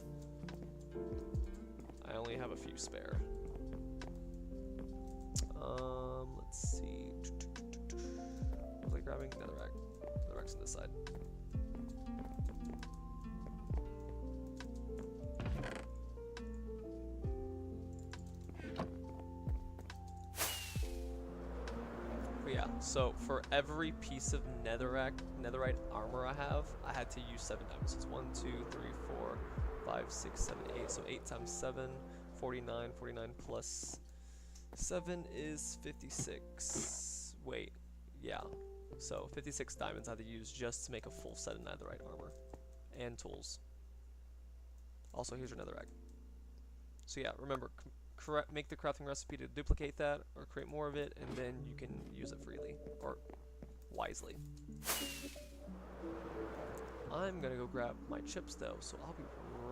I only have a few spare. Let's see. Was I grabbing netherrack? Netherrack's on this side. So for every piece of netherite armor I had to use 7 diamonds. So it's 1, 2, 3, 4, 5, 6, 7, 8. So 8 times 7, 49. 49 plus 7 is 56. Wait, yeah. So 56 diamonds I had to use just to make a full set of netherite armor and tools. Also, here's your netherrack. So yeah, remember, make the crafting recipe to duplicate that or create more of it, and then you can use it freely or wisely. I'm gonna go grab my chips though, so I'll be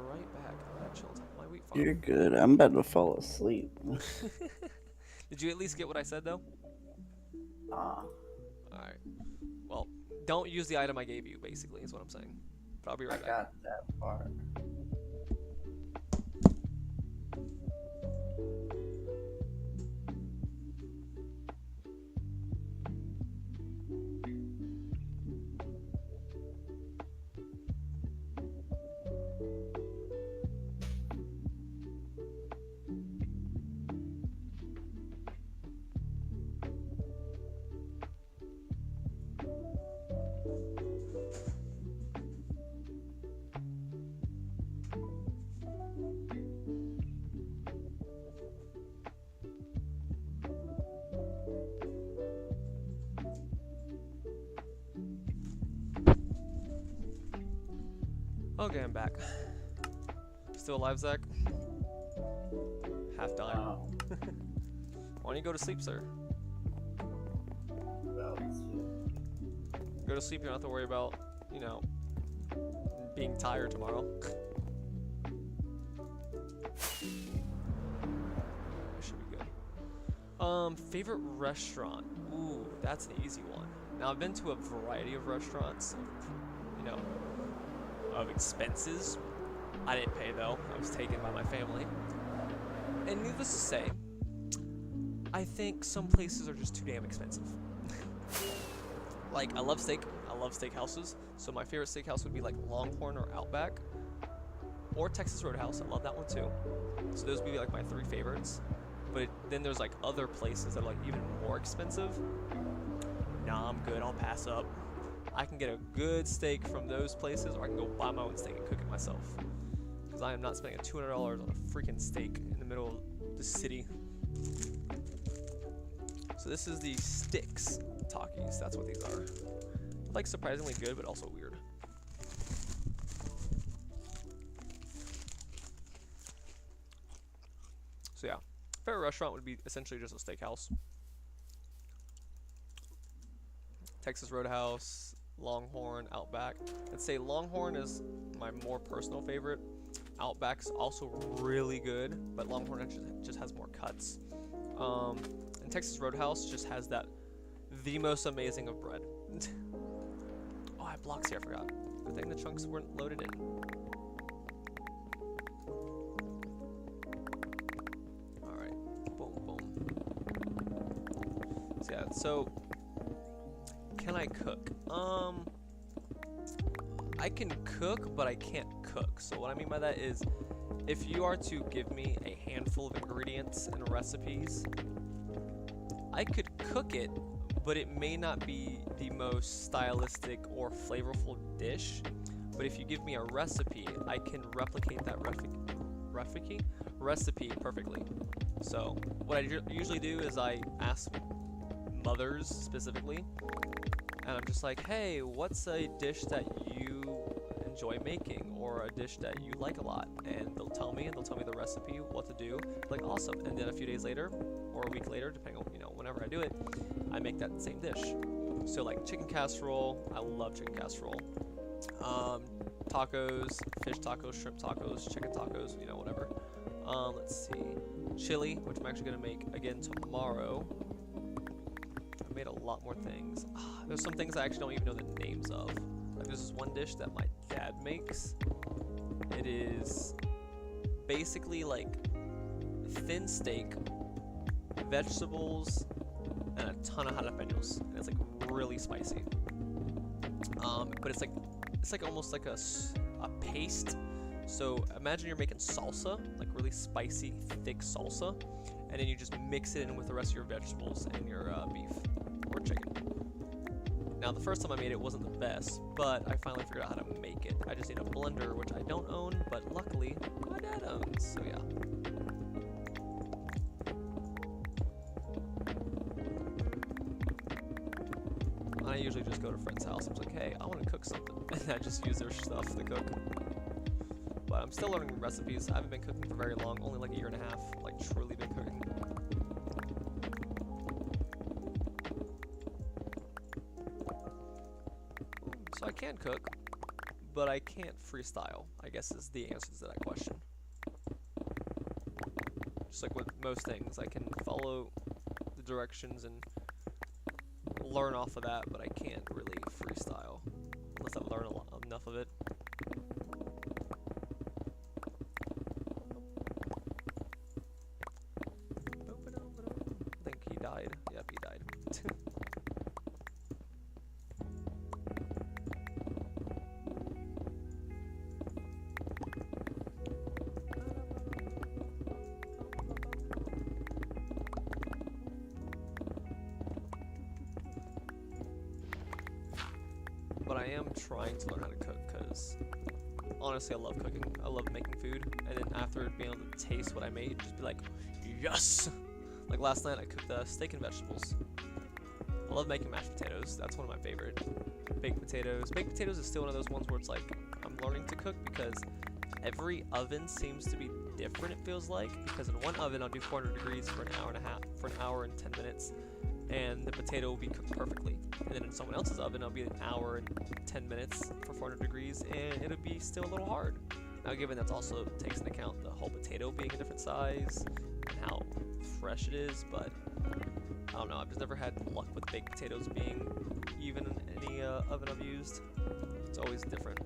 right back. I'm gonna chill on top of my wheat farm. You're good. I'm about to fall asleep. Did you at least get what I said though? Alright. Well, don't use the item I gave you, basically, is what I'm saying. But I'll be right back. I got that part. Okay, I'm back. Still alive, Zach? Half dying. Wow. Why don't you go to sleep, sir? About to. Go to sleep, you don't have to worry about, you know, being tired tomorrow. Should be good. Favorite restaurant? Ooh, that's an easy one. Now, I've been to a variety of restaurants, you know, of expenses. I didn't pay though, I was taken by my family. And needless to say, I think some places are just too damn expensive. Like, I love steak, I love steakhouses, so my favorite steakhouse would be like Longhorn or Outback, or Texas Roadhouse, I love that one too. So those would be like my 3 favorites. But then there's like other places that are like even more expensive. Nah, I'm good, I'll pass up. I can get a good steak from those places, or I can go buy my own steak and cook it myself. Because I am not spending $200 on a freaking steak in the middle of the city. So this is the Sticks Takis. That's what these are. Like, surprisingly good, but also weird. So yeah, favorite restaurant would be essentially just a steakhouse. Texas Roadhouse, Longhorn, Outback. I'd say Longhorn is my more personal favorite. Outback's also really good, but Longhorn just has more cuts. And Texas Roadhouse just has the most amazing of bread. Oh, I have blocks here, I forgot. Good thing the chunks weren't loaded in. Alright, boom, boom. So yeah, so can I cook? I can cook, but I can't cook. So what I mean by that is, if you are to give me a handful of ingredients and recipes, I could cook it, but it may not be the most stylistic or flavorful dish. But if you give me a recipe, I can replicate that recipe perfectly. So what I usually do is I ask mothers specifically, and I'm just like, hey, what's a dish that you enjoy making, or a dish that you like a lot? And they'll tell me the recipe, what to do. Like, awesome. And then a few days later, or a week later, depending on, you know, whenever I do it, I make that same dish. So like chicken casserole, I love chicken casserole. Tacos, fish tacos, shrimp tacos, chicken tacos, you know, whatever. Let's see, chili, which I'm actually gonna make again tomorrow. I made a lot more things. There's some things I actually don't even know the names of. Like, there's this one dish that my dad makes. It is basically like thin steak, vegetables, and a ton of jalapenos, and it's like really spicy. But it's like almost like a paste. So imagine you're making salsa, like really spicy, thick salsa, and then you just mix it in with the rest of your vegetables and your beef or fried chicken. Now, the first time I made it wasn't the best, but I finally figured out how to make it. I just need a blender, which I don't own, but luckily my dad owns, so yeah. I usually just go to a friend's house. I'm like, hey, I want to cook something, and I just use their stuff to cook. But I'm still learning recipes. I haven't been cooking for very long, only like a year and a half, like truly been cooking. So I can cook, but I can't freestyle, I guess is the answer to that question. Just like with most things, I can follow the directions and learn off of that, but I can't really freestyle unless I learn enough of it. I think he died. Yep, he died. But I am trying to learn how to cook because honestly I love cooking. I love making food, and then after being able to taste what I made, just be like, yes! Like last night I cooked steak and vegetables. I love making mashed potatoes. That's one of my favorite. Baked potatoes. Baked potatoes is still one of those ones where it's like I'm learning to cook because every oven seems to be different, it feels like, because in one oven I'll do 400 degrees for an hour and 10 minutes, and the potato will be cooked perfectly. And then in someone else's oven, it'll be an hour and 10 minutes for 400 degrees, and it'll be still a little hard. Now, given that's also takes into account the whole potato being a different size and how fresh it is, but I don't know. I've just never had luck with baked potatoes being even in any oven I've used. It's always different.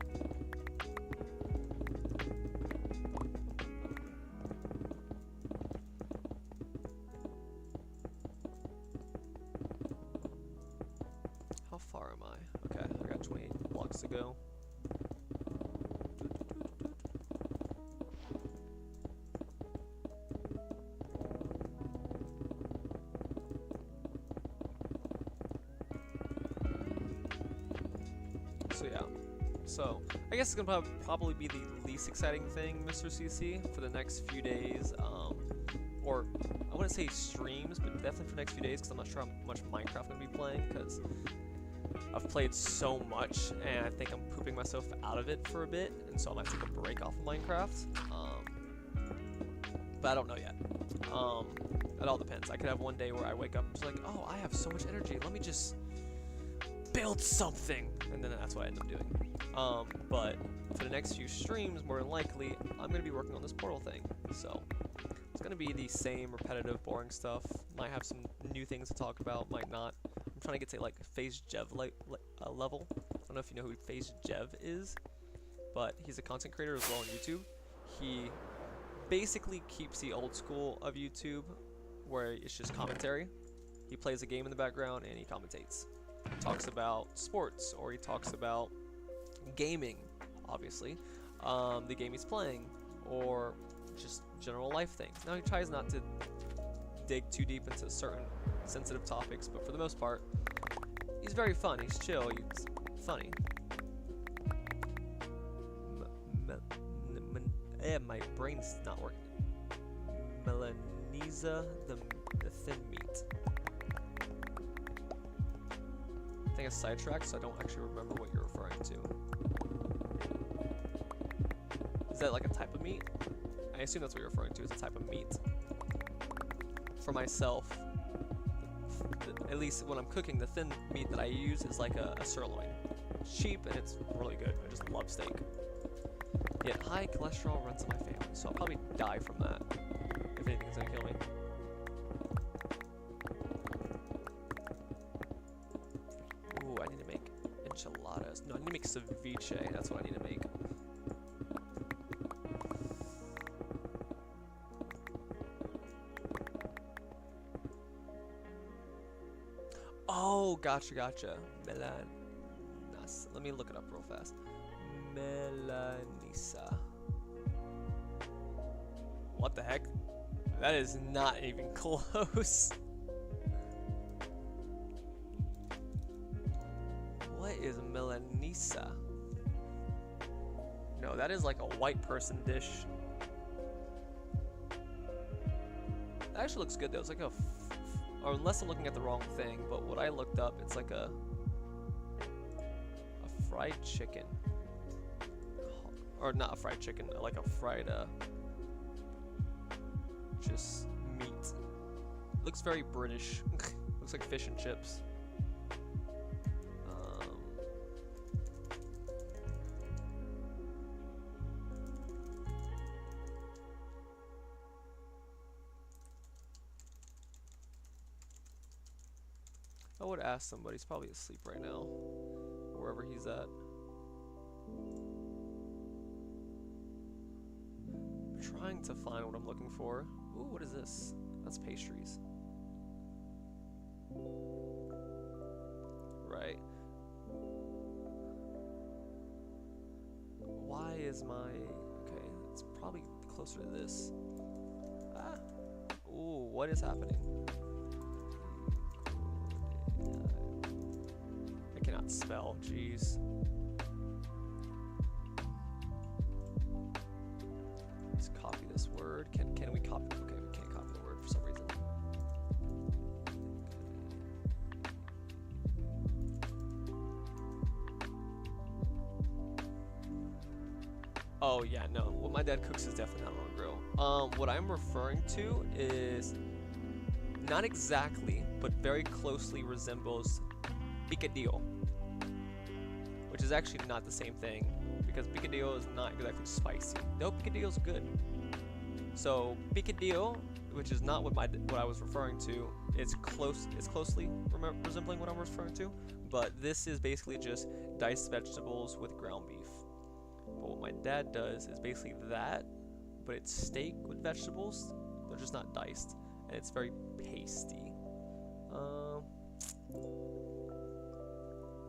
How far am I? Okay, I got 28 blocks to go. So yeah, so I guess it's gonna probably be the least exciting thing, Mr. CC, for the next few days, or I wouldn't say streams, but definitely for the next few days, because I'm not sure how much Minecraft I'm gonna be playing, because I've played so much, and I think I'm pooping myself out of it for a bit, and so I might take a break off of Minecraft, but I don't know yet. It all depends. I could have one day where I wake up and just like, oh, I have so much energy, let me just build something, and then that's what I end up doing. But for the next few streams, more than likely, I'm going to be working on this portal thing, so it's going to be the same repetitive, boring stuff. Might have some new things to talk about, might not. I'm trying to get to like Phase Jev level. I don't know if you know who Phase Jev is, but he's a content creator as well on YouTube. He basically keeps the old school of YouTube, where it's just commentary. He plays a game in the background and he commentates. He talks about sports, or he talks about gaming, obviously, the game he's playing, or just general life things. Now, he tries not to dig too deep into certain sensitive topics, but for the most part, he's very fun, he's chill, he's funny. My brain's not working. Melanesa, the thin meat. I think it's sidetracked, so I don't actually remember what you're referring to. Is that like a type of meat? I assume that's what you're referring to, is a type of meat. For myself, at least when I'm cooking, the thin meat that I use is like a sirloin. It's cheap and it's really good. I just love steak. Yet high cholesterol runs in my family, so I'll probably die from that if anything's gonna kill me. Ooh, I need to make enchiladas. No, I need to make ceviche. That's what I need to make. Oh, gotcha. Melanas. Let me look it up real fast. Melanesa. What the heck? That is not even close. pizza. No, that is like a white person dish. That actually looks good though. It's like a, or unless I'm looking at the wrong thing, but what I looked up, it's like a fried chicken. Or not a fried chicken, like a fried, just meat. Looks very British. Looks like fish and chips. I would ask somebody. He's probably asleep right now, wherever he's at. I'm trying to find what I'm looking for. Ooh, what is this? That's pastries. Right. Why is my... Okay, it's probably closer to this. Ah. Ooh, what is happening? I cannot spell, jeez. Let's copy this word. Can we copy? Okay, we can't copy the word for some reason. Oh yeah, no. What my dad cooks is definitely not on a grill. What I'm referring to is not exactly, but very closely resembles picadillo, which is actually not the same thing because picadillo is not exactly spicy. No, picadillo is good. So picadillo, which is not what I was referring to, it's closely resembling what I'm referring to, but this is basically just diced vegetables with ground beef. But what my dad does is basically that, but it's steak with vegetables. They're just not diced, and it's very pasty.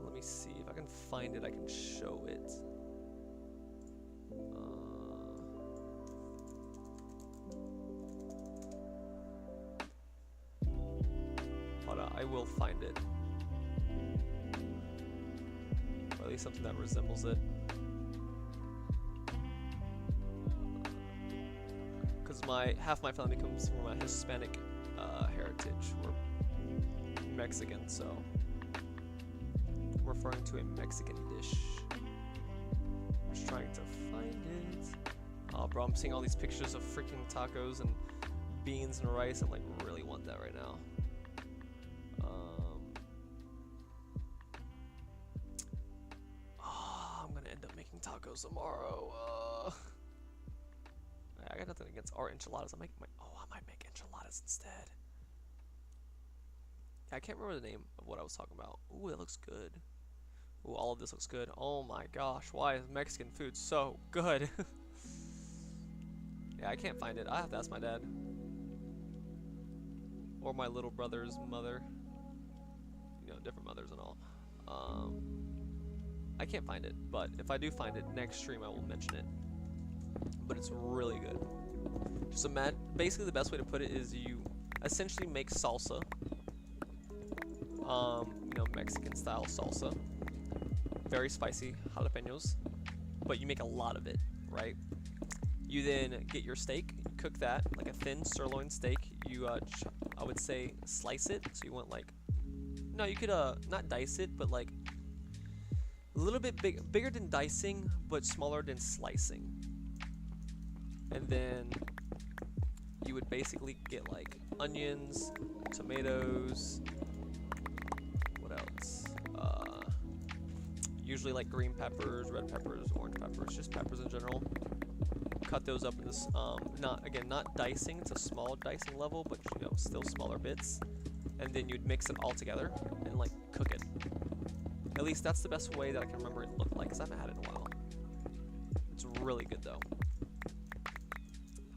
Let me see if I can find it. I can show it. Hold on, I will find it. Or at least something that resembles it. Because half my family comes from a Hispanic heritage. We're Mexican, so I'm referring to a Mexican dish. I'm just trying to find it. Oh, bro, I'm seeing all these pictures of freaking tacos and beans and rice. I'm like, really want that right now. Oh, I'm gonna end up making tacos tomorrow. I got nothing against our enchiladas. I might make enchiladas instead. Yeah, I can't remember the name of what I was talking about. Ooh, it looks good. Ooh, all of this looks good. Oh my gosh, why is Mexican food so good? Yeah, I can't find it. I have to ask my dad. Or my little brother's mother. You know, different mothers and all. I can't find it, but if I do find it, next stream I will mention it. But it's really good. Just imagine, basically the best way to put it is you essentially make salsa. You know, Mexican style salsa. Very spicy, jalapenos. But you make a lot of it, right? You then get your steak, you cook that, like a thin sirloin steak. You, I would say, slice it. So you want like, no, you could, not dice it, but like a little bit bigger than dicing, but smaller than slicing. And then you would basically get like onions, tomatoes, what else? Usually like green peppers, red peppers, orange peppers, just peppers in general. Cut those up in this, not dicing, it's a small dicing level, but you know, still smaller bits. And then you'd mix it all together and like cook it. At least that's the best way that I can remember it looked like, because I haven't had it in a while. It's really good though.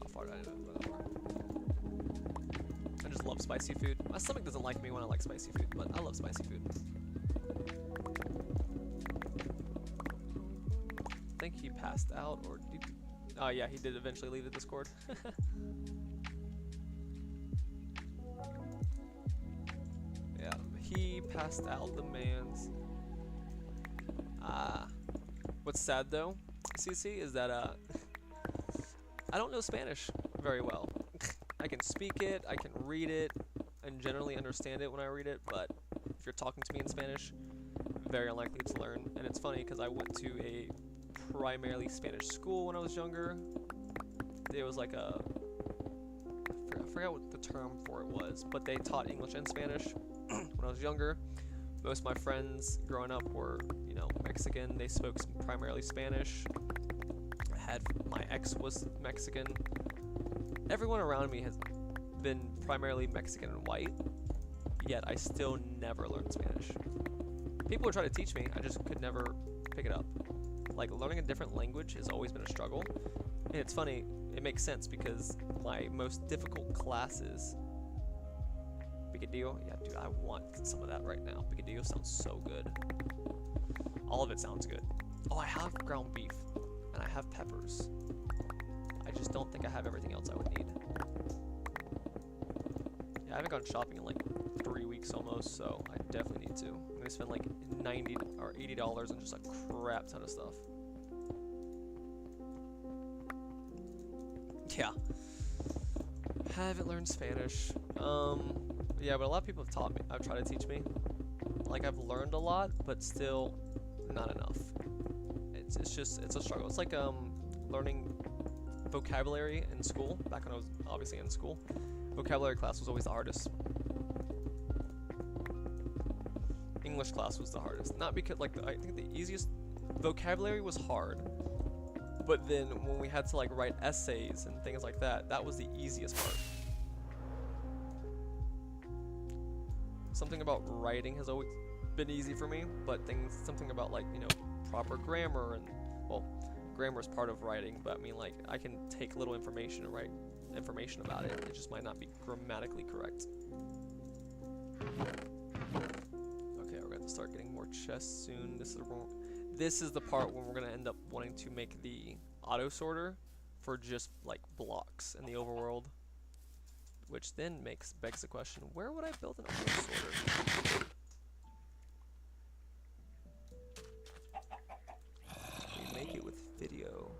How far did I go that far? I just love spicy food. My stomach doesn't like me when I like spicy food, but I love spicy food. I think he passed out, or did he? Oh yeah, he did eventually leave the Discord. Yeah, he passed out, the man's. What's sad though, CC, is that I don't know Spanish very well. I can speak it, I can read it, and generally understand it when I read it, but if you're talking to me in Spanish, very unlikely to learn. And it's funny because I went to a primarily Spanish school when I was younger. It was like a, I forgot what the term for it was, but they taught English and Spanish when I was younger. Most of my friends growing up were, you know, Mexican. They spoke primarily Spanish. My ex was Mexican. Everyone around me has been primarily Mexican and white, yet I still never learned Spanish. People would try to teach me, I just could never pick it up. Like, learning a different language has always been a struggle. And it's funny, it makes sense because my most difficult classes... Picadillo? Yeah, dude, I want some of that right now. Picadillo sounds so good. All of it sounds good. Oh, I have ground beef. And I have peppers. I just don't think I have everything else I would need. Yeah, I haven't gone shopping in like 3 weeks almost, so I definitely need to. I'm gonna spend like $90 or $80 on just a crap ton of stuff. Yeah. Haven't learned Spanish. Yeah, but a lot of people have taught me. I've tried to teach me. Like, I've learned a lot, but still not enough. It's a struggle. It's like learning vocabulary in school. Back when I was obviously in school, vocabulary class was always the hardest. English class was the hardest. Not because like I think the easiest vocabulary was hard, but then when we had to like write essays and things like that, that was the easiest part. Something about writing has always been easy for me, but something about like, you know, proper grammar and, well, grammar is part of writing, but I mean, like, I can take little information and write information about it. It just might not be grammatically correct. Okay, we're going to start getting more chests soon. This is the part when we're going to end up wanting to make the auto sorter for just like blocks in the overworld, which then begs the question, where would I build an auto sorter? Make it with video.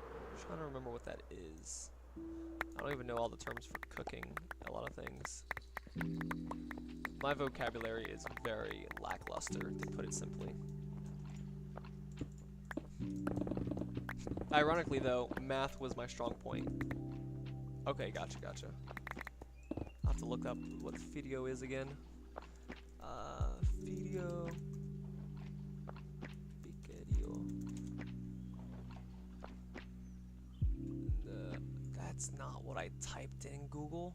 I'm trying to remember what that is. I don't even know all the terms for cooking a lot of things. My vocabulary is very lackluster, to put it simply. Ironically though, math was my strong point. Okay, gotcha. I'll have to look up what video is again. Video. That's not what I typed in Google.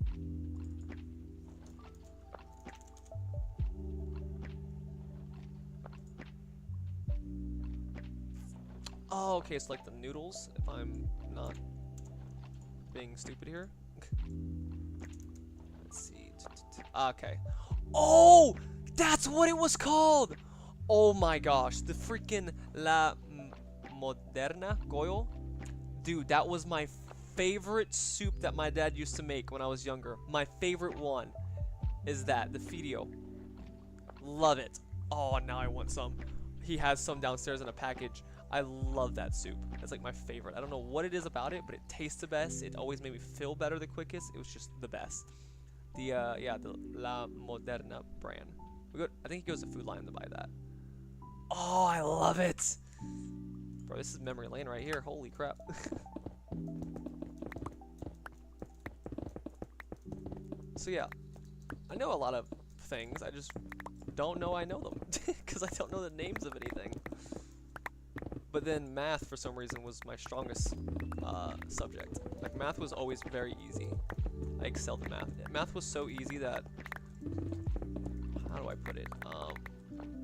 Oh, okay, it's like the noodles, if I'm not being stupid here. Let's see. Okay. Oh! That's what it was called! Oh my gosh, the freaking La Moderna Goyo? Dude, that was my favorite soup that my dad used to make when I was younger. My favorite one is that, the Fidio. Love it. Oh, now I want some. He has some downstairs in a package. I love that soup. It's like my favorite. I don't know what it is about it, but it tastes the best. It always made me feel better the quickest. It was just the best. The La Moderna brand. I think he goes to Food Lion to buy that. Oh, I love it. Bro, this is memory lane right here. Holy crap. So yeah, I know a lot of things, I just don't know I know them, because I don't know the names of anything. But then math, for some reason, was my strongest subject. Like, math was always very easy. I excelled in math. Math was so easy that, how do I put it?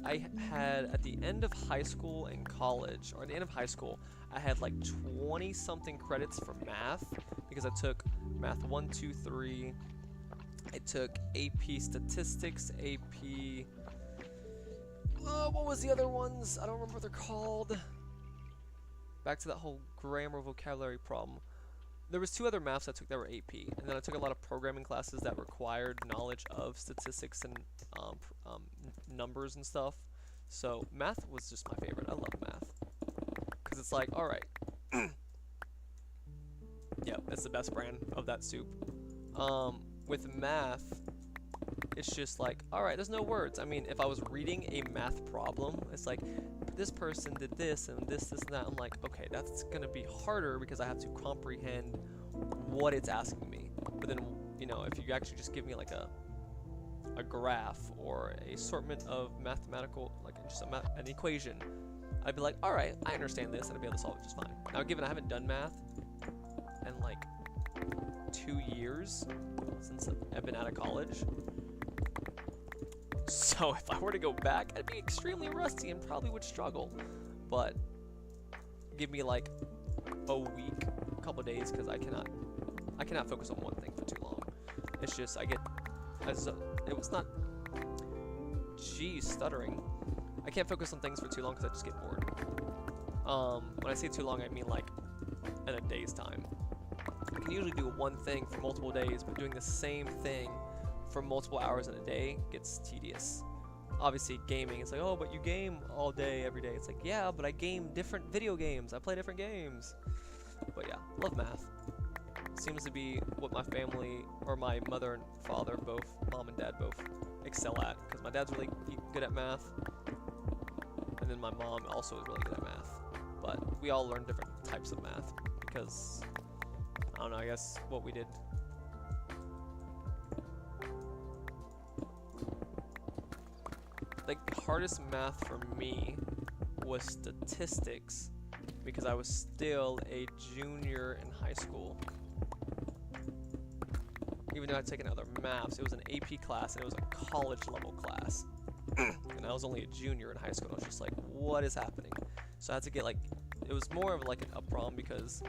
I had, at the end of high school and college, or at the end of high school, I had like 20-something credits for math, because I took math 1, 2, 3, I took AP Statistics, AP... what was the other ones? I don't remember what they're called. Back to that whole grammar vocabulary problem. There was 2 other maths I took that were AP, and then I took a lot of programming classes that required knowledge of statistics and numbers and stuff. So math was just my favorite. I love math because it's like, all right, yeah, that's the best brand of that soup. With math, it's just like, all right, there's no words. I mean, if I was reading a math problem, it's like, this person did this and this and that. I'm like, okay, that's gonna be harder because I have to comprehend what it's asking me. But then, you know, if you actually just give me like a graph or a assortment of mathematical, like just an equation, I'd be like, all right, I understand this, and I'd be able to solve it just fine. Now, given I haven't done math in like 2 years since I've been out of college, so if I were to go back, I'd be extremely rusty and probably would struggle. But give me like a week, a couple of days, because I cannot focus on one thing for too long. It's just it was not, geez, stuttering. I can't focus on things for too long because I just get bored. When I say too long, I mean like in a day's time. I can usually do one thing for multiple days, but doing the same thing for multiple hours in a day gets tedious. Obviously, gaming, it's like, oh, but you game all day, every day. It's like, yeah, but I game different video games. I play different games. But yeah, love math. Seems to be what my family, or my mother and father both, mom and dad both, excel at. Because my dad's really good at math, and then my mom also is really good at math. But we all learn different types of math because, I don't know, I guess what we did. The hardest math for me was statistics because I was still a junior in high school. Even though I'd taken other maths, it was an AP class and it was a college level class. And I was only a junior in high school. And I was just like, what is happening? So I had to get like, it was more of like an up-prom because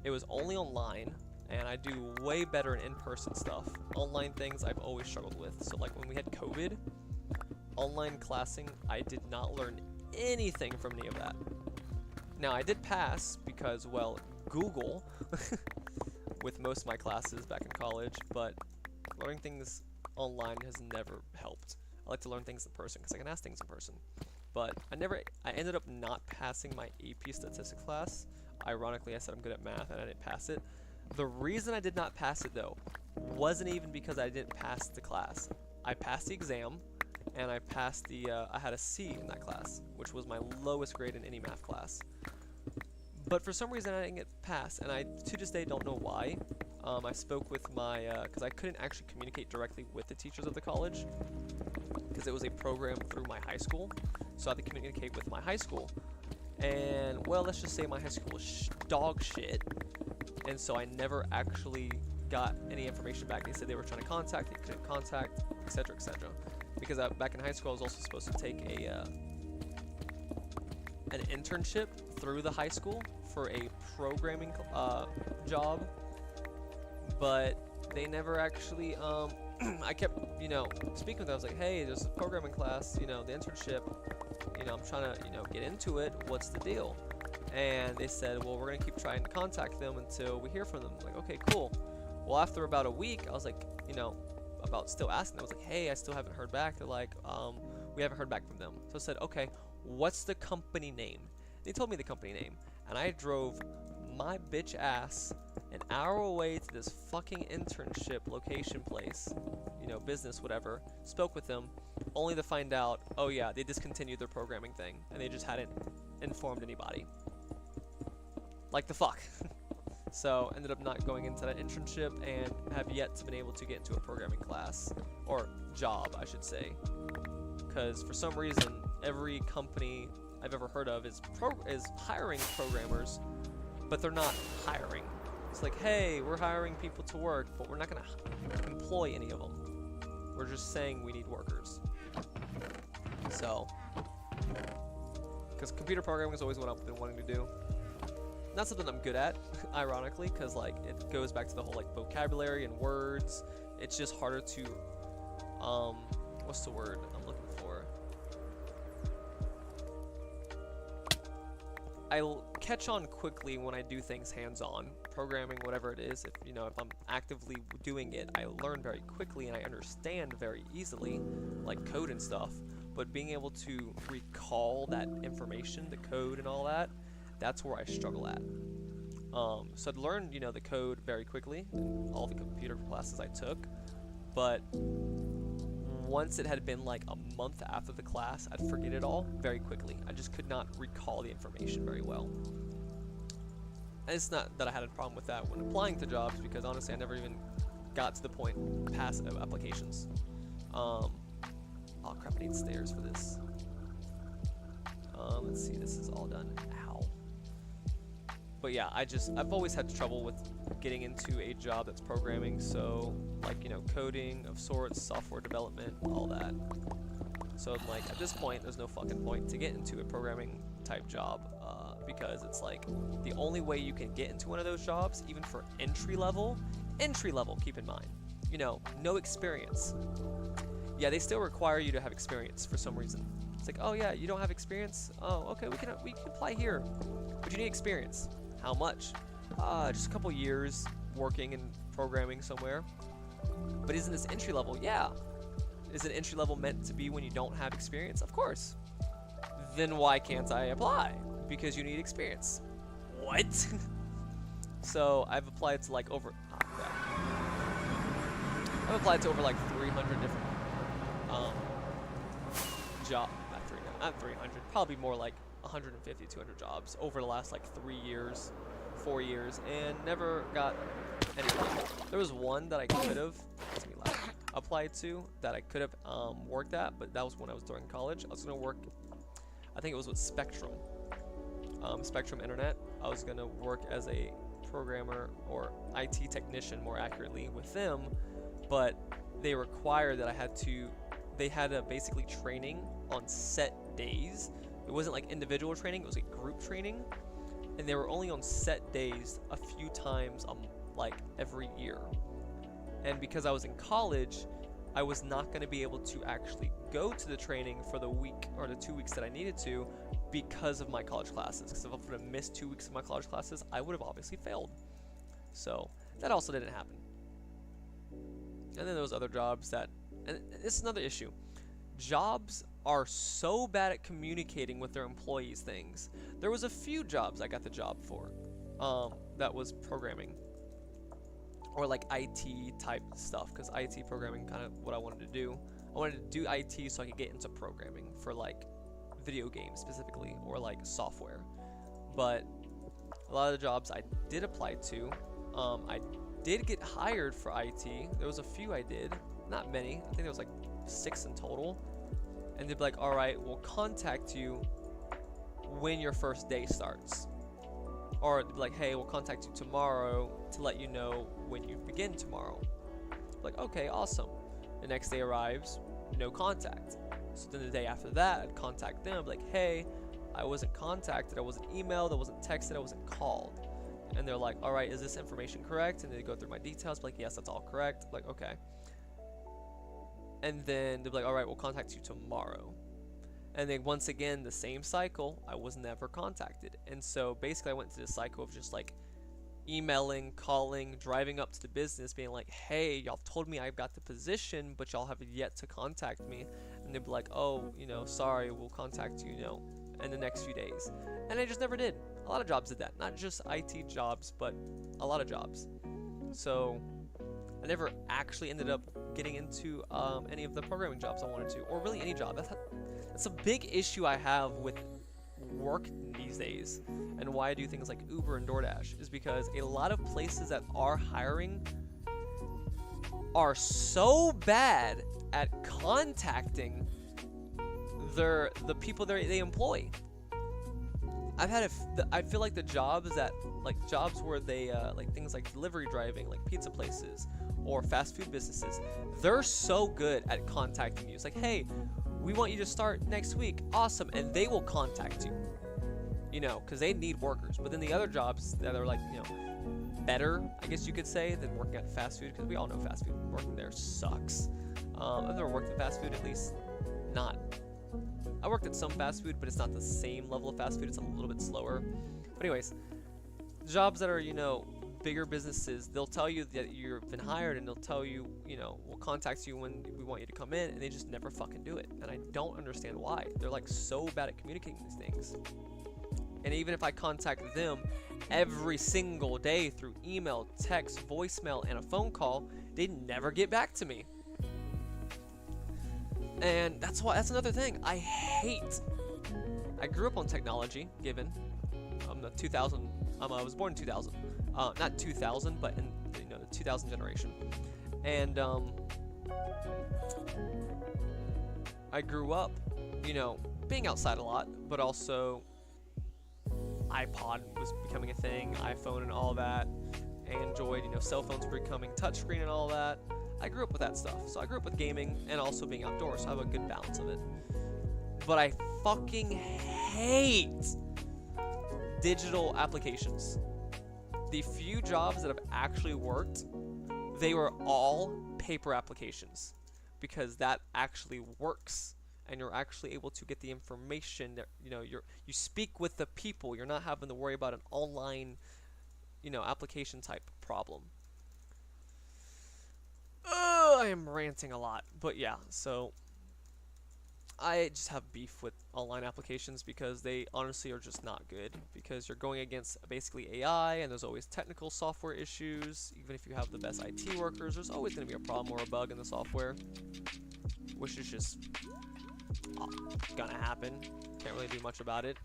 it was only online and I do way better in in-person stuff. Online things I've always struggled with. So like when we had COVID, online classing, I did not learn anything from any of that. Now I did pass because, well, Google with most of my classes back in college, but learning things online has never helped. I like to learn things in person because I can ask things in person. But I ended up not passing my AP statistics class. Ironically, I said I'm good at math and I didn't pass it. The reason I did not pass it though wasn't even because I didn't pass the class. I passed the exam and I passed I had a C in that class, which was my lowest grade in any math class. But for some reason I didn't get passed, and I to this day don't know why. I spoke with my, because I couldn't actually communicate directly with the teachers of the college, because it was a program through my high school, so I had to communicate with my high school. And, well, let's just say my high school was dog shit, and so I never actually got any information back. They said they were trying to contact, they couldn't contact, etc., etc. Because back in high school I was also supposed to take an internship through the high school for a programming job, but they never actually, I kept, speaking with them. I was like, hey, there's a programming class, the internship, I'm trying to, get into it. What's the deal? And they said, well, we're going to keep trying to contact them until we hear from them. I'm like, okay, cool. Well, after about a week, I was like, about still asking them. I was like, hey, I still haven't heard back. They're like, we haven't heard back from them. So I said, okay, what's the company name? They told me the company name, and I drove my bitch ass an hour away to this fucking internship location place, business, whatever, spoke with them, only to find out, oh yeah, they discontinued their programming thing, and they just hadn't informed anybody. Like the fuck. So ended up not going into that internship and have yet to been able to get into a programming class, or job, I should say, because for some reason every company I've ever heard of is hiring programmers, but they're not hiring. It's like, hey, we're hiring people to work, but we're not going to employ any of them. We're just saying we need workers. So, because computer programming is always what I've been wanting to do. Not something I'm good at, ironically, because like it goes back to the whole like vocabulary and words. It's just harder to, what's the word I'm looking for? I'll catch on quickly when I do things hands-on, programming, whatever it is. If I'm actively doing it, I learn very quickly and I understand very easily, like code and stuff. but being able to recall that information, the code and all that, that's where I struggle at. So I'd learned, the code very quickly in all the computer classes I took, but once it had been like a month after the class, I'd forget it all very quickly. I just could not recall the information very well. And it's not that I had a problem with that when applying to jobs, because honestly I never even got to the point past applications. Oh crap, I need stairs for this. Let's see, this is all done. Ow. But yeah, I've always had trouble with getting into a job that's programming, so like, coding of sorts, software development, all that. So like at this point, there's no fucking point to get into a programming type job, because it's like the only way you can get into one of those jobs, even for entry level, keep in mind, no experience. Yeah, they still require you to have experience for some reason. It's like, oh yeah, you don't have experience? Oh, okay, we can apply here, but you need experience. How much? Just a couple years working and programming somewhere. But isn't this entry level? Yeah. Is it entry level meant to be when you don't have experience? Of course. Then why can't I apply? Because you need experience. What? So I've applied to like over. Oh, crap. I've applied to over like 300 different job. Not 300. Probably more like 150, 200 jobs over the last like 3 years, 4 years, and never got anything. There was one that I could have applied to that I could have worked at, but that was when I was during college. I was gonna work, I think it was with Spectrum Internet. I was gonna work as a programmer or IT technician, more accurately, with them, but they required that they had a basically training on set days. It wasn't like individual training, it was like group training, and they were only on set days a few times like every year. And because I was in college, I was not going to be able to actually go to the training for the week or the 2 weeks that I needed to because of my college classes. Because if I would have missed 2 weeks of my college classes, I would have obviously failed. So that also didn't happen. And then there was other jobs that, and this is another issue. Jobs are so bad at communicating with their employees things. There was a few jobs I got the job for that was programming or like IT type stuff, because IT programming kind of what I wanted to do. I wanted to do IT so I could get into programming for like video games specifically, or like software. But a lot of the jobs I did apply to, I did get hired for IT. There was a few I did, not many. I think there was like 6 in total. And they'd be like, all right, we'll contact you when your first day starts. Or they'd be like, hey, we'll contact you tomorrow to let you know when you begin tomorrow. Like, okay, awesome. The next day arrives, no contact. So then the day after that, I'd contact them, like, hey, I wasn't contacted, I wasn't emailed, I wasn't texted, I wasn't called. And they're like, all right, is this information correct? And they go through my details, like, yes, that's all correct. Like, okay. And then they'll be like, all right, we'll contact you tomorrow. And then once again, the same cycle, I was never contacted. And so basically I went to this cycle of just like emailing, calling, driving up to the business, being like, hey, y'all told me I've got the position, but y'all have yet to contact me. And they'd be like, oh, sorry, we'll contact you, in the next few days. And I just never did. A lot of jobs did that. Not just IT jobs, but a lot of jobs. So I never actually ended up getting into any of the programming jobs I wanted to, or really any job. That's a big issue I have with work these days, and why I do things like Uber and DoorDash, is because a lot of places that are hiring are so bad at contacting the people they employ. I feel like the jobs that, like jobs where they like things like delivery driving, like pizza places or fast food businesses, they're so good at contacting you. It's like, hey, we want you to start next week. Awesome. And they will contact you, because they need workers. But then the other jobs that are like, better, I guess you could say, than working at fast food, because we all know fast food working there sucks. I've never worked at fast food, at least not. I worked at some fast food, but it's not the same level of fast food. It's a little bit slower. But anyways, jobs that are, bigger businesses, they'll tell you that you've been hired, and they'll tell you, you know, we'll contact you when we want you to come in, and they just never fucking do it. And I don't understand why. They're like so bad at communicating these things. And even if I contact them every single day through email, text, voicemail, and a phone call, they never get back to me. And that's another thing I hate. I grew up on technology, given I'm the 2000. I was born in 2000. Not 2000, but in the 2000 generation. And I grew up, being outside a lot, but also iPod was becoming a thing, iPhone and all that, Android, cell phones were becoming touchscreen and all that. I grew up with that stuff. So I grew up with gaming and also being outdoors, so I have a good balance of it. But I fucking hate digital applications. The few jobs that have actually worked, they were all paper applications, because that actually works. And you're actually able to get the information that you speak with the people. You're not having to worry about an online, application type problem. I am ranting a lot, but yeah. So I just have beef with online applications because they honestly are just not good. Because you're going against basically AI, and there's always technical software issues. Even if you have the best IT workers, there's always going to be a problem or a bug in the software, which is just gonna happen. Can't really do much about it.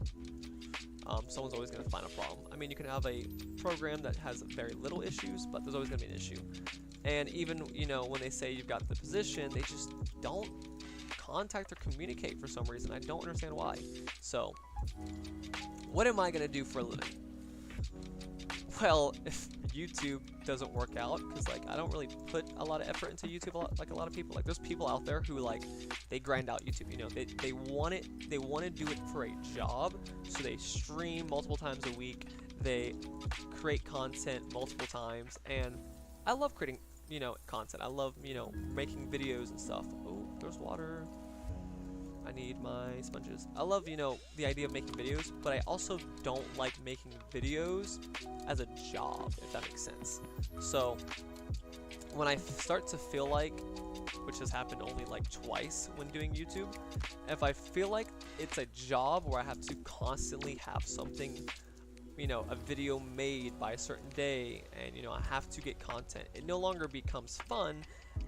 Someone's always gonna find a problem. I mean, you can have a program that has very little issues, but there's always gonna be an issue. And even when they say you've got the position, they just don't contact or communicate for some reason. I don't understand why. So what am I gonna do for a living? Well, if YouTube doesn't work out, because I don't really put a lot of effort into YouTube like a lot of people. There's people out there who they grind out YouTube. They want to do it for a job, so they stream multiple times a week. They create content multiple times, and I love creating content. I love making videos and stuff. Oh, there's water. I need my sponges. I love, the idea of making videos, but I also don't like making videos as a job, if that makes sense. So when I start to feel like, which has happened only twice when doing YouTube, if I feel like it's a job where I have to constantly have something, a video made by a certain day, and I have to get content, it no longer becomes fun,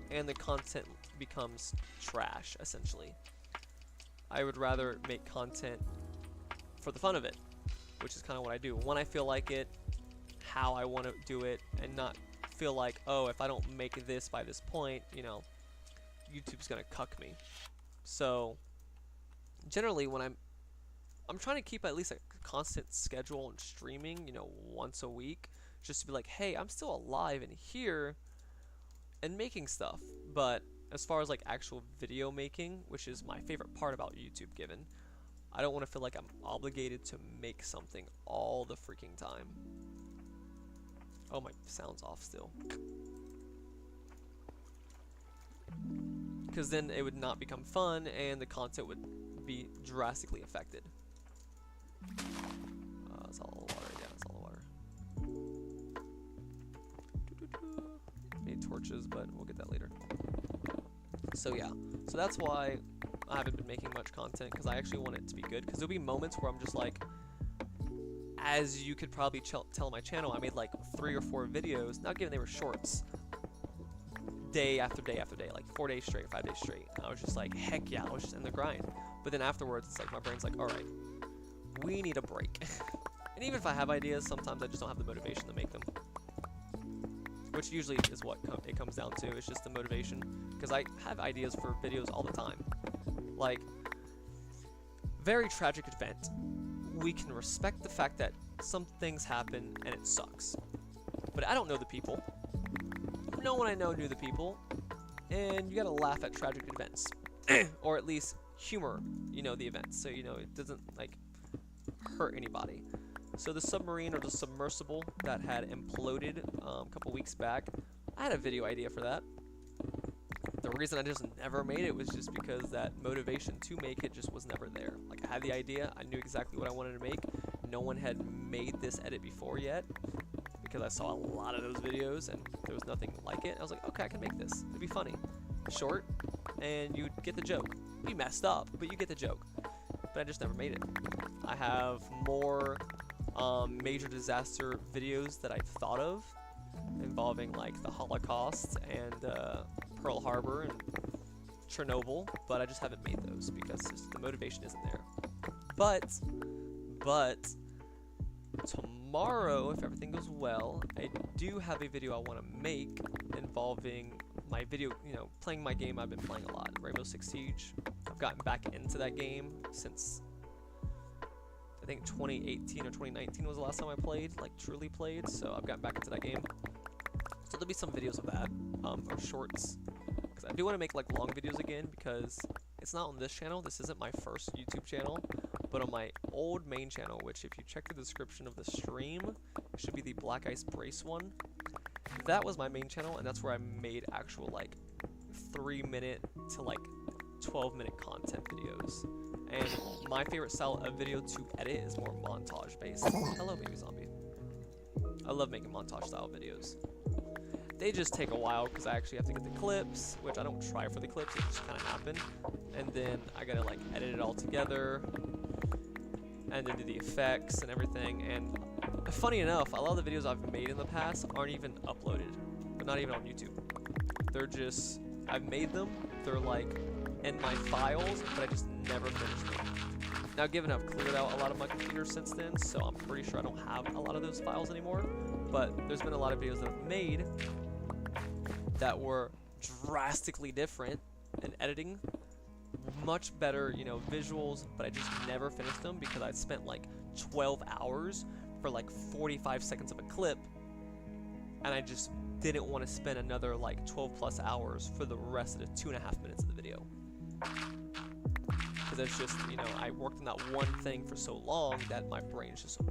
and the content becomes trash, essentially. I would rather make content for the fun of it, which is kind of what I do. When I feel like it, how I want to do it, and not feel like, oh, if I don't make this by this point, YouTube's gonna cuck me. So generally, when I'm trying to keep at least a constant schedule and streaming, once a week, just to be like, hey, I'm still alive and here and making stuff. But as far as actual video making, which is my favorite part about YouTube, given I don't want to feel like I'm obligated to make something all the freaking time. Oh, my sound's off still. Because then it would not become fun, and the content would be drastically affected. That's all the water. Yeah, that's all the water. Need torches, but we'll get that later. So yeah, so that's why I haven't been making much content, because I actually want it to be good. Because there'll be moments where I'm just as you could probably tell on my channel, I made 3 or 4 videos. Not given they were shorts, day after day after day, 4 days straight, 5 days straight. And I was just heck yeah, I was just in the grind. But then afterwards, it's my brain's all right, we need a break. And even if I have ideas, sometimes I just don't have the motivation to make them. Which usually is what it comes down to. It's just the motivation. Because I have ideas for videos all the time. Very tragic event. We can respect the fact that some things happen and it sucks. But I don't know the people. No one I know knew the people. And you gotta laugh at tragic events. Or at least humor, the events. So, it doesn't, hurt anybody. So the submarine, or the submersible that had imploded a couple weeks back, I had a video idea for that. The reason I just never made it was just because that motivation to make it just was never there. I had the idea, I knew exactly what I wanted to make. No one had made this edit before yet. because I saw a lot of those videos and there was nothing like it. I was like, okay, I can make this. It'd be funny. Short, and you get the joke. We messed up, but you get the joke. But I just never made it. I have more major disaster videos that I've thought of involving like the Holocaust and Pearl Harbor and Chernobyl, but I just haven't made those because just the motivation isn't there. But tomorrow, if everything goes well, I do have a video I want to make involving my video, playing my game I've been playing a lot, Rainbow Six Siege. I've gotten back into that game since I think 2018 or 2019 was the last time I played, like truly played, so I've gotten back into that game. So there'll be some videos of that, or shorts, because I do want to make like long videos again, because it's not on this channel. This isn't my first YouTube channel, but on my old main channel, which if you check the description of the stream, it should be the Black Ice Brace one. That was my main channel, and that's where I made actual like 3-minute to like 12-minute content videos. And my favorite style of video to edit is more montage based. Hello, baby zombie. I love making montage style videos. They just take a while because I actually have to get the clips, which I don't try for the clips, it just kind of happen. And then I gotta like edit it all together, and then do the effects and everything. And funny enough, a lot of the videos I've made in the past aren't even uploaded. They're not even on YouTube. They're just, I've made them, they're like in my files, but I just never finished them. Now given I've cleared out a lot of my computer since then, so I'm pretty sure I don't have a lot of those files anymore, but there's been a lot of videos that I've made that were drastically different in editing, much better, visuals, but I just never finished them because I spent like 12 hours for like 45 seconds of a clip, and I just didn't want to spend another like 12 plus hours for the rest of the 2.5 minutes of the video. Because it's just, I worked on that one thing for so long that my brain's just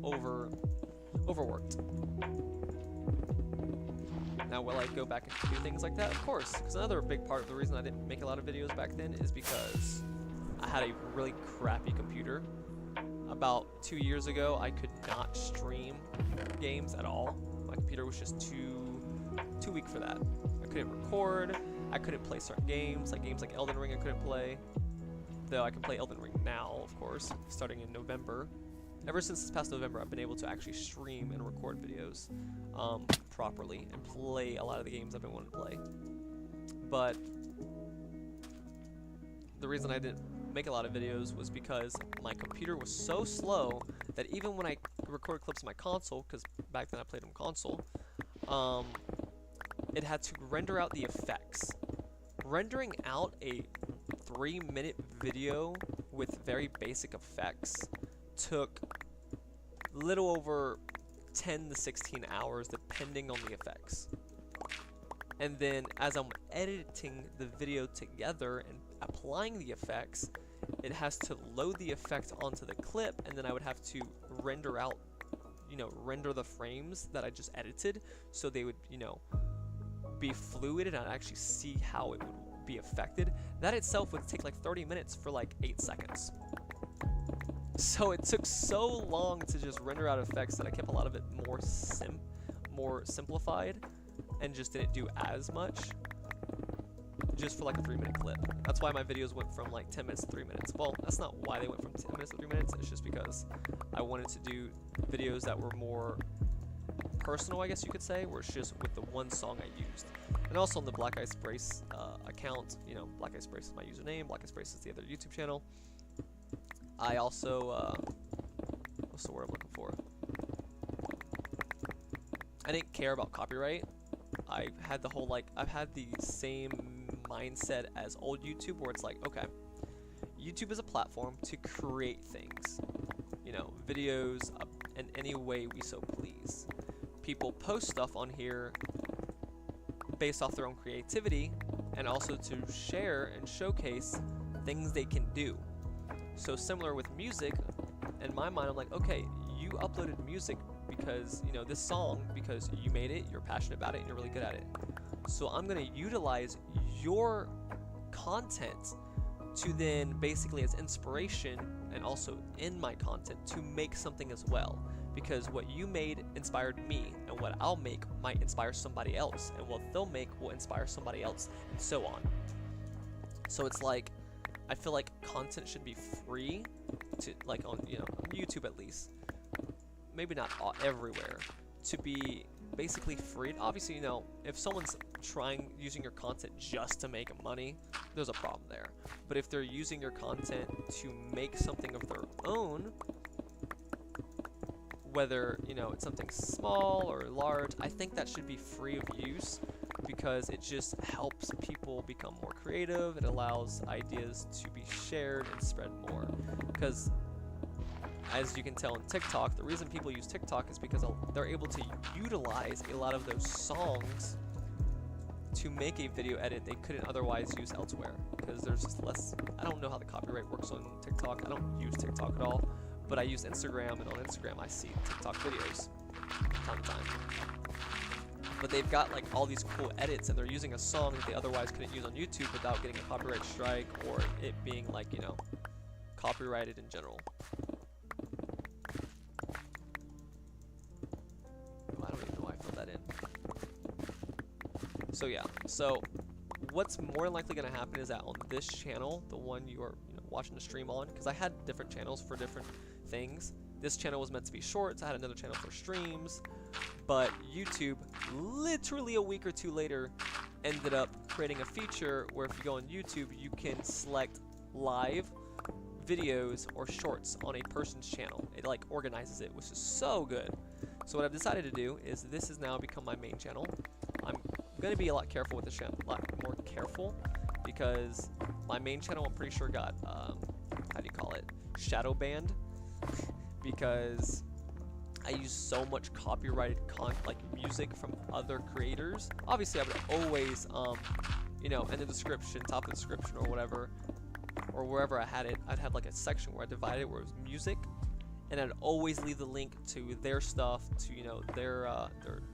overworked. Now, will I go back and do things like that? Of course, because another big part of the reason I didn't make a lot of videos back then is because I had a really crappy computer. About 2 years ago, I could not stream games at all. My computer was just too weak for that. I couldn't record, I couldn't play certain games like Elden Ring I couldn't play. Though I can play Elden Ring now, of course, starting in November. Ever since this past November, I've been able to actually stream and record videos properly and play a lot of the games I've been wanting to play. But the reason I didn't make a lot of videos was because my computer was so slow that even when I recorded clips on my console, because back then I played on console, it had to render out the effects. Rendering out a 3-minute video with very basic effects took little over 10 to 16 hours depending on the effects. And then as I'm editing the video together and applying the effects, it has to load the effect onto the clip, and then I would have to render out, render the frames that I just edited so they would, be fluid and I'd actually see how it would be affected. That itself would take like 30 minutes for like 8 seconds. So it took so long to just render out effects that I kept a lot of it more simplified and just didn't do as much just for like a 3-minute clip. That's why my videos went from like 10 minutes to 3 minutes. Well, that's not why they went from 10 minutes to 3 minutes. It's just because I wanted to do videos that were more personal, I guess you could say, where it's just with the one song I used. And also on the Black Ice Brace account, Black Ice Brace is my username, Black Ice Brace is the other YouTube channel. I also, what's the word I'm looking for? I didn't care about copyright. I had the whole, I've had the same mindset as old YouTube, where it's like, okay, YouTube is a platform to create things, videos in any way we so please. People post stuff on here based off their own creativity, and also to share and showcase things they can do. So similar with music, in my mind, I'm like, okay, you uploaded music because, this song, because you made it, you're passionate about it, and you're really good at it. So I'm going to utilize your content to then basically as inspiration and also in my content to make something as well. because what you made inspired me, and what I'll make might inspire somebody else, and what they'll make will inspire somebody else, and so on. So it's like, I feel like content should be free to, like, on, you know, on YouTube at least, maybe not everywhere, to be basically free. Obviously, you know, if someone's using your content just to make money, there's a problem there. But if they're using your content to make something of their own, whether, you know, it's something small or large, I think that should be free of use, because it just helps people become more creative. It allows ideas to be shared and spread more. Because as you can tell in TikTok, the reason people use TikTok is because they're able to utilize a lot of those songs to make a video edit they couldn't otherwise use elsewhere, because there's just less. I don't know how the copyright works on TikTok. I don't use TikTok at all, but I use Instagram, and on Instagram I see TikTok videos all the time. But they've got like all these cool edits, and they're using a song that they otherwise couldn't use on YouTube without getting a copyright strike or it being, like, you know, copyrighted in general. I don't even know why I filled that in. So yeah, so what's more likely going to happen is that on this channel, the one you are, you know, watching the stream on, because I had different channels for different things. This channel was meant to be shorts. I had another channel for streams, but YouTube, literally a week or two later, ended up creating a feature where if you go on YouTube, you can select live videos or shorts on a person's channel. It like organizes it, which is so good. So what I've decided to do is this has now become my main channel. I'm going to be a lot careful with this channel, a lot more careful, because my main channel, I'm pretty sure, got, how do you call it, shadow banned, because I use so much copyrighted like music from other creators. Obviously, I would always, you know, in the description, top of the description or whatever, or wherever I had it, I'd have like a section where I divided it where it was music, and I'd always leave the link to their stuff, to, you know, their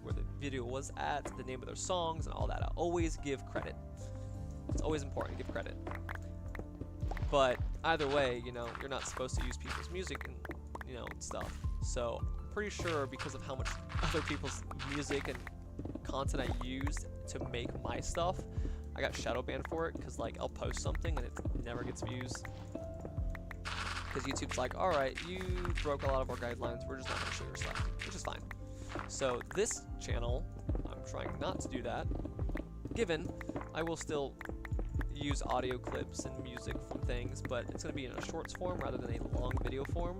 where the video was at, the name of their songs, and all that. I always give credit. It's always important to give credit. But either way, you know, you're not supposed to use people's music and, you know, stuff. So pretty sure because of how much other people's music and content I used to make my stuff, I got shadow banned for it, because like I'll post something and it never gets views, because YouTube's like, alright, you broke a lot of our guidelines, we're just not going to show your stuff, which is fine. So this channel, I'm trying not to do that, given I will still use audio clips and music from things, but it's going to be in a shorts form rather than a long video form,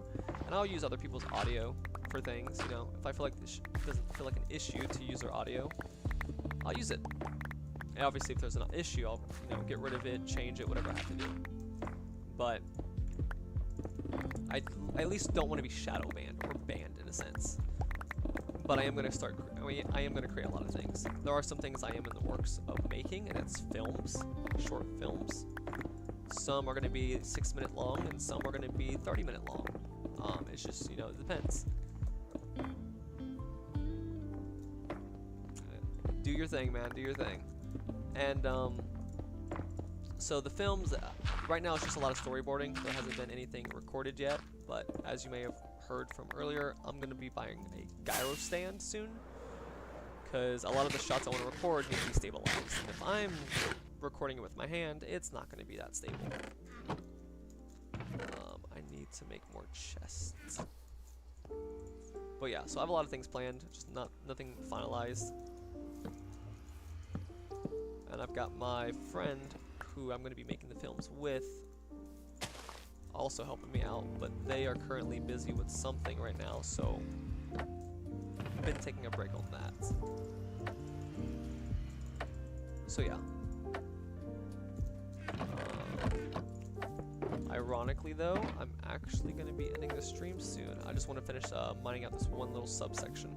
and I'll use other people's audio for things, you know. If I feel like this doesn't feel like an issue to use their audio, I'll use it. And obviously if there's an issue, I'll, you know, get rid of it, change it, whatever I have to do. But I at least don't want to be shadow banned or banned in a sense. But I am going to start, I am going to create a lot of things. There are some things I am in the works of making, and it's films, short films. Some are going to be 6-minute long, and some are going to be 30-minute long. It's just, you know, it depends. Do your thing, man, do your thing. And, so the films, right now it's just a lot of storyboarding. There hasn't been anything recorded yet, but as you may have heard from earlier, I'm going to be buying a gyro stand soon, because a lot of the shots I want to record need to be stabilized. And if I'm recording it with my hand, it's not going to be that stable. I need to make more chests. But yeah, so I have a lot of things planned, just nothing finalized. And I've got my friend who I'm going to be making the films with also helping me out, but they are currently busy with something right now, so I've been taking a break on that. So yeah. Ironically though, I'm actually going to be ending the stream soon. I just want to finish mining out this one little subsection.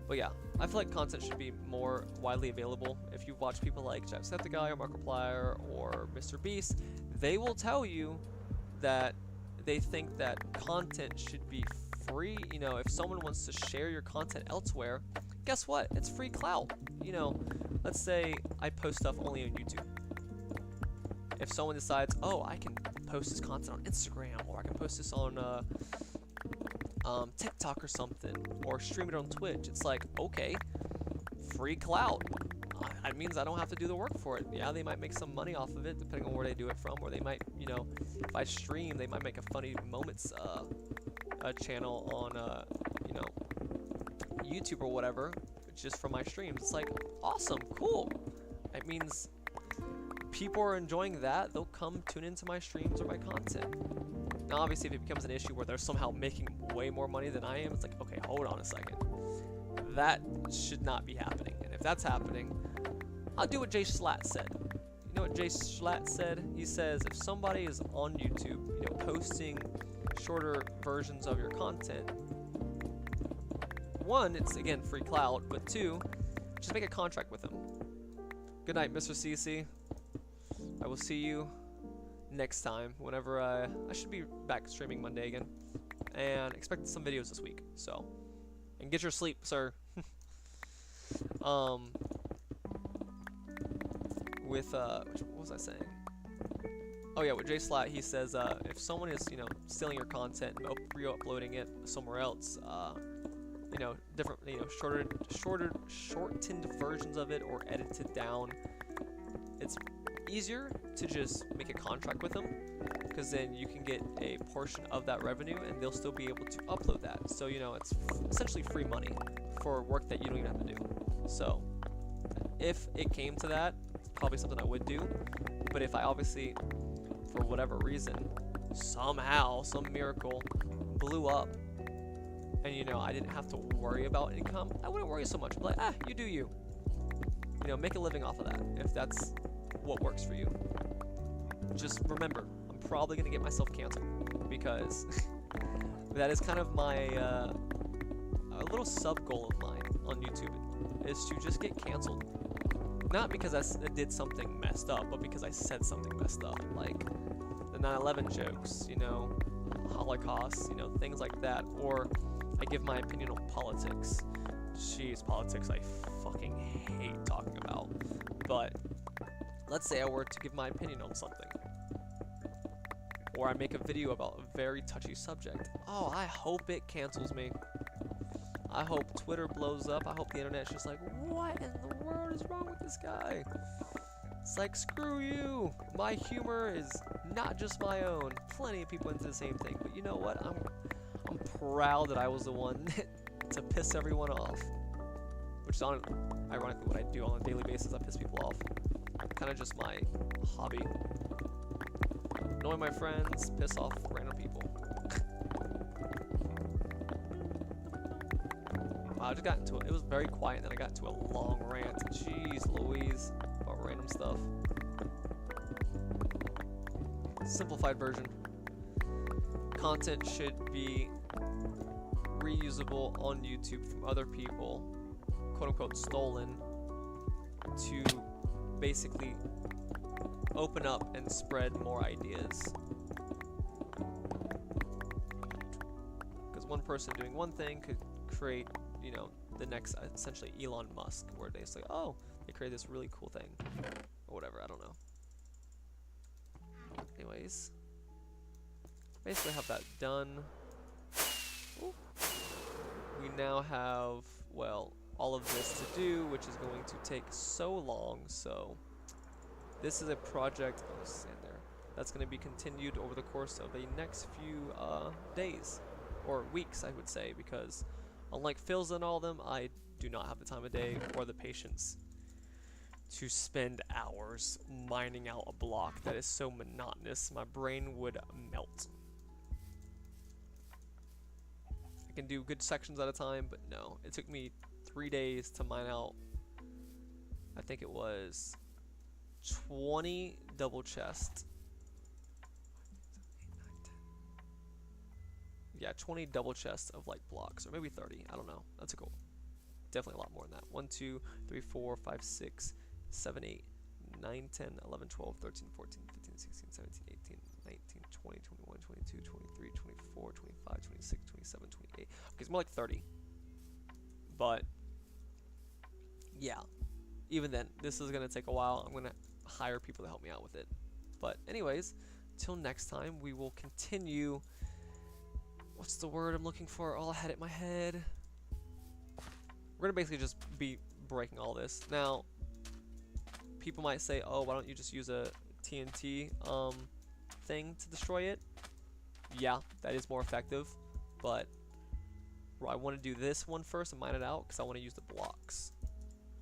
But yeah, I feel like content should be more widely available. If you've watched people like Jacksepticeye or Markiplier or Mr. Beast, they will tell you that they think that content should be free. You know, if someone wants to share your content elsewhere, guess what? It's free clout. You know, let's say I post stuff only on YouTube. If someone decides, oh, I can post this content on Instagram, or I can post this on, TikTok or something, or stream it on Twitch. It's like, okay, free clout. That means I don't have to do the work for it. Yeah, they might make some money off of it, depending on where they do it from, or they might, you know, if I stream, they might make a funny moments channel on, you know, YouTube or whatever, just from my streams. It's like, awesome, cool. It means people are enjoying that. They'll come tune into my streams or my content. Now, obviously, if it becomes an issue where they're somehow making way more money than I am, it's like, okay, hold on a second. That should not be happening. And if that's happening, I'll do what Jay Schlatt said. You know what Jay Schlatt said? He says, if somebody is on YouTube, you know, posting shorter versions of your content, one, it's, again, free clout, but two, just make a contract with them. Good night, Mr. CC. I will see you next time, whenever I should be back streaming Monday again, and expect some videos this week, so, and get your sleep, sir. What was I saying? Oh yeah, with Jay Schlatt, he says, if someone is, you know, stealing your content and re-uploading it somewhere else, you know, different, you know, shortened versions of it or edited down, it's easier to just make a contract with them, because then you can get a portion of that revenue and they'll still be able to upload that. So, you know, it's essentially free money for work that you don't even have to do. So if it came to that, it's probably something I would do. But if I obviously, for whatever reason, somehow, some miracle, blew up, and, you know, I didn't have to worry about income, I wouldn't worry so much. I'd be like, you do you. You know, make a living off of that, if that's what works for you. Just remember, I'm probably going to get myself canceled, because that is kind of my, a little sub-goal of mine on YouTube, is to just get canceled. Not because I did something messed up, but because I said something messed up, like the 9/11 jokes, you know, Holocaust, you know, things like that, or I give my opinion on politics. Jeez, politics I fucking hate talking about. But let's say I were to give my opinion on something, or I make a video about a very touchy subject. Oh, I hope it cancels me. I hope Twitter blows up. I hope the internet's just like, what in the world is wrong with this guy? It's like, screw you. My humor is not just my own. Plenty of people into the same thing. But you know what? I'm proud that I was the one to piss everyone off. Which is ironically what I do on a daily basis. I piss people off. Kind of just my hobby. Annoy my friends, piss off random people. I just got into it. It was very quiet, and then I got into a long rant. Jeez Louise, about random stuff. Simplified version. Content should be reusable on YouTube from other people, quote unquote stolen, to basically open up and spread more ideas. Because one person doing one thing could create, you know, the next, essentially Elon Musk, where they say, oh, they create this really cool thing, or whatever, I don't know. Anyways, basically have that done. Ooh. We now have, well, all of this to do, which is going to take so long, so this is a project, oh, stand there, that's going to be continued over the course of the next few days, or weeks, I would say, because unlike Phil's and all of them, I do not have the time of day or the patience to spend hours mining out a block that is so monotonous, my brain would melt. I can do good sections at a time, but no. It took me 3 days to mine out, I think it was 20 double chests. Yeah, 20 double chests of like blocks, or maybe 30. I don't know. That's a goal. Definitely a lot more than that. 1, 2, 3, 4, 5, 6, 7, 8, 9, 10, 11, 12, 13, 14, 15, 16, 17, 18, 19, 20, 21, 22, 23, 24, 25, 26, 27, 28. Okay, it's more like 30. But yeah, even then, this is going to take a while. I'm going to hire people to help me out with it. But anyways, till next time, we will continue what's the word I'm looking for? Oh, I had it in my head. We're gonna basically just be breaking all this. Now, people might say, oh, why don't you just use a TNT thing to destroy it? Yeah, that is more effective, but I want to do this one first and mine it out because I want to use the blocks.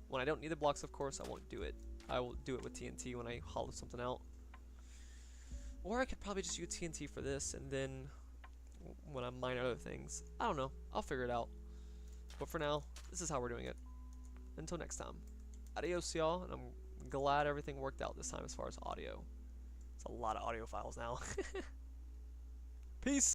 When I don't need the blocks, of course, I won't do it. I will do it with TNT when I hollow something out. Or I could probably just use TNT for this and then when I mine other things. I don't know. I'll figure it out. But for now, this is how we're doing it. Until next time. Adios, y'all, and I'm glad everything worked out this time as far as audio. It's a lot of audio files now. Peace!